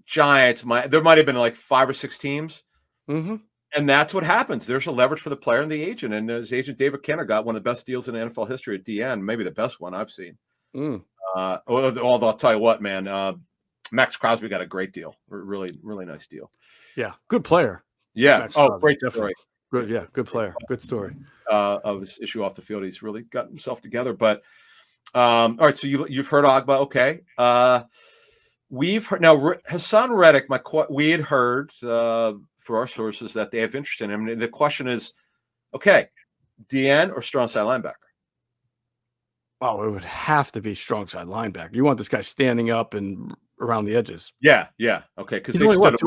Giants, there might have been like 5 or 6 teams. Mm-hmm. And that's what happens. There's a leverage for the player and the agent. And his agent, David Kenner, got one of the best deals in NFL history at DN, maybe the best one I've seen. Although I'll tell you what, man, Max Crosby got a great deal. Really, really nice deal. Yeah, good player. Yeah. Max Crosby, great story. Good, yeah, good player. Good story. Of his issue off the field, he's really got himself together. But all right, so you've heard Agba, okay. we've heard now Hassan Reddick. We had heard through our sources that they have interest in him. And the question is, okay, DN or strong side linebacker? Oh, it would have to be strong side linebacker. You want this guy standing up and around the edges. Yeah. Okay, because he's only what?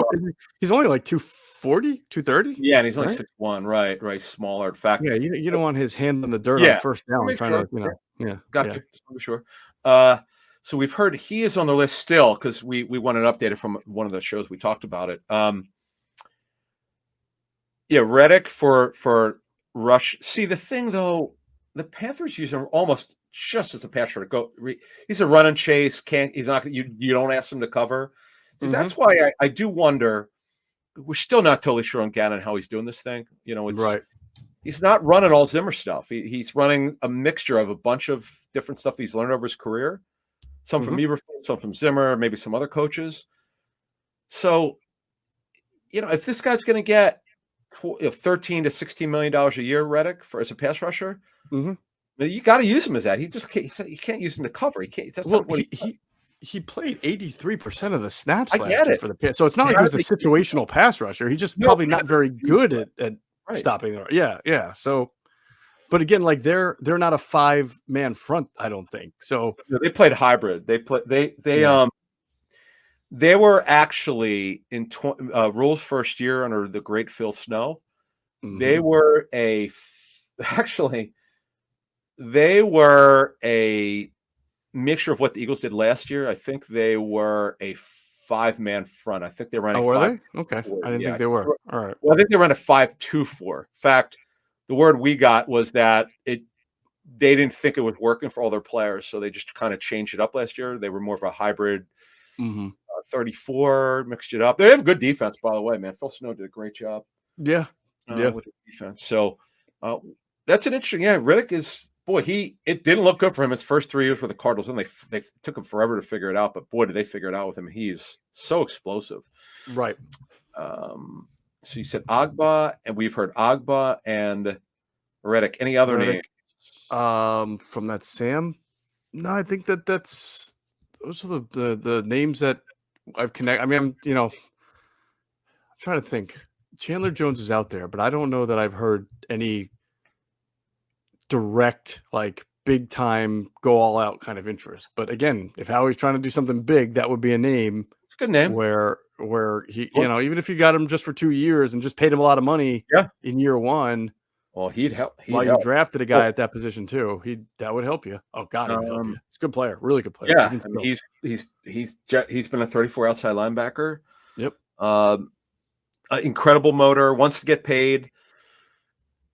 He's only like 240, 230. Yeah, and he's only right? 6'1", right, smaller. In fact, Yeah, you don't want his hand on the dirt on first down trying to, Got you. Just to be sure. So we've heard he is on the list still because we want an update from one of the shows we talked about it. Reddick for rush. See, the thing though, the Panthers use him almost just as a pass rusher. He's a run and chase. He's not. You don't ask him to cover. See, that's why I do wonder. We're still not totally sure on Gannon how he's doing this thing. It's right. He's not running all Zimmer stuff. He's running a mixture of a bunch of different stuff he's learned over his career. Some from Eberflus, some from Zimmer, maybe some other coaches. So, if this guy's going to get $13 to $16 million a year, Reddick, as a pass rusher, you got to use him as that. He just can't. You can't use him to cover. He can't. That's not what he played 83% of the snaps last year for the Panthers. So it's not like he was a situational pass rusher. He's just probably not very good at stopping the run. Yeah. So, but again, like they're not a 5-man front, I don't think. So they played hybrid. They were actually in Rule's first year under the great Phil Snow. They were a mixture of what the Eagles did last year. I think they were a 5-man front. I think they ran. Were they? Okay, I didn't think they were. All right. Well, I think they ran a 5-2-4. In fact, the word we got was that they didn't think it was working for all their players, so they just kind of changed it up last year. They were more of a hybrid 34, mixed it up. They have good defense, by the way, man. Phil Snow did a great job. Yeah. With the defense. So that's an interesting. Yeah, Riddick is. Boy, it didn't look good for him his first 3 years with the Cardinals, and they took him forever to figure it out. But boy, did they figure it out with him. He's so explosive. Right. So you said Agba, and we've heard Agba and Reddick. Any other names? From that Sam? No, I think those are the names that I've connected. I mean, I'm trying to think. Chandler Jones is out there, but I don't know that I've heard any direct, like big time, go all out kind of interest. But again, if Howie's trying to do something big, that would be a name. It's a good name. Where he, even if you got him just for 2 years and just paid him a lot of money in year one, well, he'd help. You drafted a guy at that position too, that would help you. Oh God, he'd help you. He's a good player, really good player. Yeah, I mean, he's been a 34 outside linebacker. Yep. Incredible motor. Wants to get paid.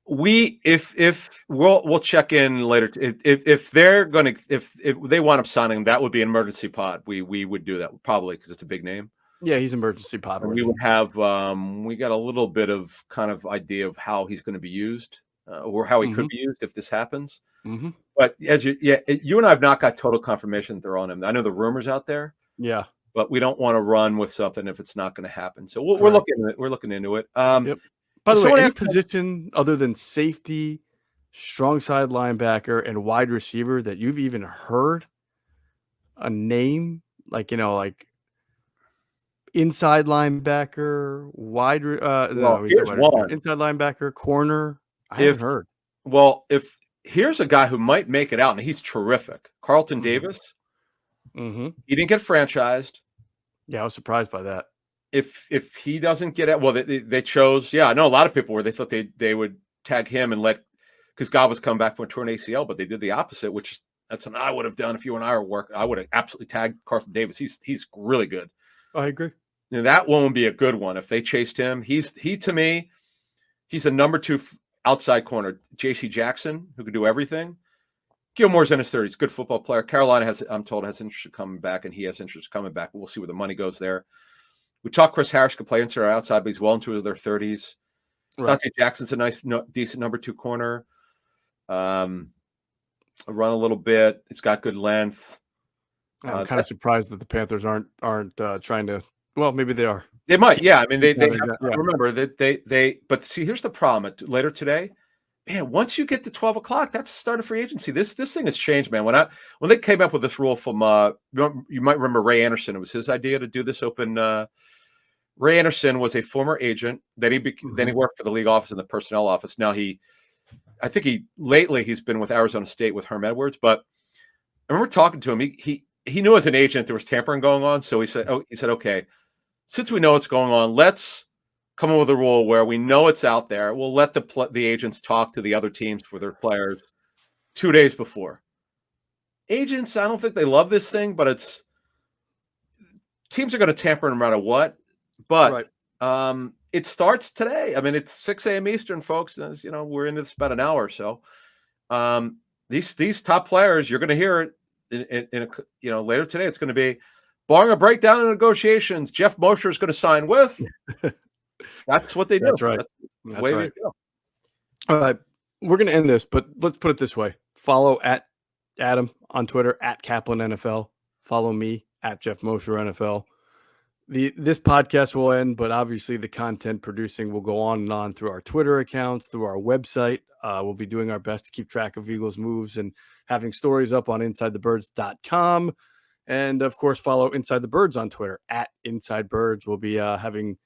We'll check in later. If they want up signing him, that would be an emergency pod. We would do that probably because it's a big name. Yeah, he's emergency pod. We would have we got a little bit of kind of idea of how he's going to be used or how he could be used if this happens. But you and I have not got total confirmation that they're on him. I know the rumors out there. Yeah, but we don't want to run with something if it's not going to happen. So we're looking into it. Yep. By the way, any position other than safety, strong side linebacker, and wide receiver that you've even heard a name, like inside linebacker, here's one. Inside linebacker, corner. I haven't heard. Well, here's a guy who might make it out, and he's terrific. Carlton Davis. He didn't get franchised. Yeah, I was surprised by that. If he doesn't get it, well, they chose. Yeah, I know a lot of people where they thought they would tag him and because God was coming back from a torn ACL, but they did the opposite, which that's what I would have done if you and I were working. I would have absolutely tagged Carlton Davis. He's really good. I agree. That one would be a good one if they chased him. To me, he's a number 2 outside corner. J.C. Jackson, who could do everything. Gilmore's in his 30s, good football player. Carolina I'm told, has interest in coming back, and he has interest in coming back. We'll see where the money goes there. We talked Chris Harris could play inside or outside, but he's well into their 30s. Right. Dante Jackson's a nice, decent number 2 corner. Run a little bit. It's got good length. I'm kind of surprised that the Panthers aren't trying to. Well, maybe they are. They might. Yeah. I mean, they have to remember that they. But see, here's the problem. Later today, man, once you get to 12 o'clock, that's the start of free agency. This thing has changed, man. When they came up with this rule from you might remember Ray Anderson. It was his idea to do this open. Ray Anderson was a former agent. Then he worked for the league office and the personnel office. Now I think lately he's been with Arizona State with Herm Edwards. But I remember talking to him. He knew as an agent there was tampering going on. So he said, okay, since we know what's going on, let's come up with a rule where we know it's out there. We'll let the agents talk to the other teams for their players 2 days before. Agents, I don't think they love this thing, but teams are going to tamper no matter what. But it starts today. I mean, it's 6 a.m. Eastern, folks. And we're into this about an hour or so. These top players, you're going to hear it in later today. It's going to be, barring a breakdown in negotiations, Geoff Mosher is going to sign with. That's what they do. That's right. That's the way they go. All right. We're going to end this, but let's put it this way. Follow at Adam on Twitter, at Caplan NFL. Follow me at Geoff Mosher NFL. This podcast will end, but obviously the content producing will go on and on through our Twitter accounts, through our website. We'll be doing our best to keep track of Eagles moves and having stories up on InsideTheBirds.com. And, of course, follow Inside the Birds on Twitter, at Inside Birds. We'll be having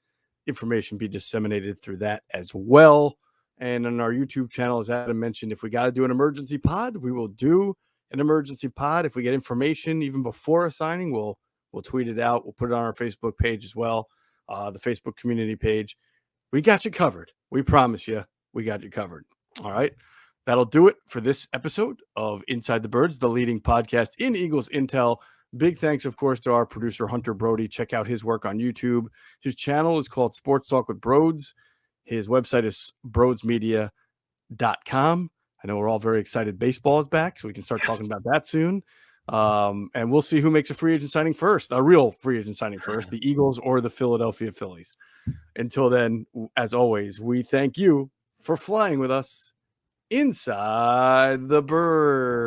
information be disseminated through that as well. And on our YouTube channel, as Adam mentioned, if we got to do an emergency pod, we will do an emergency pod. If we get information even before a signing, we'll tweet it out. We'll put it on our Facebook page as well, the Facebook community page. We got you covered. We promise you, we got you covered. All right. That'll do it for this episode of Inside the Birds, the leading podcast in Eagles Intel. Big thanks, of course, to our producer, Hunter Brody. Check out his work on YouTube. His channel is called Sports Talk with Broads. His website is broadsmedia.com. I know we're all very excited. Baseball is back, so we can start talking about that soon. And we'll see who makes a free agent signing first, a real free agent signing first, the Eagles or the Philadelphia Phillies. Until then, as always, we thank you for flying with us inside the birds.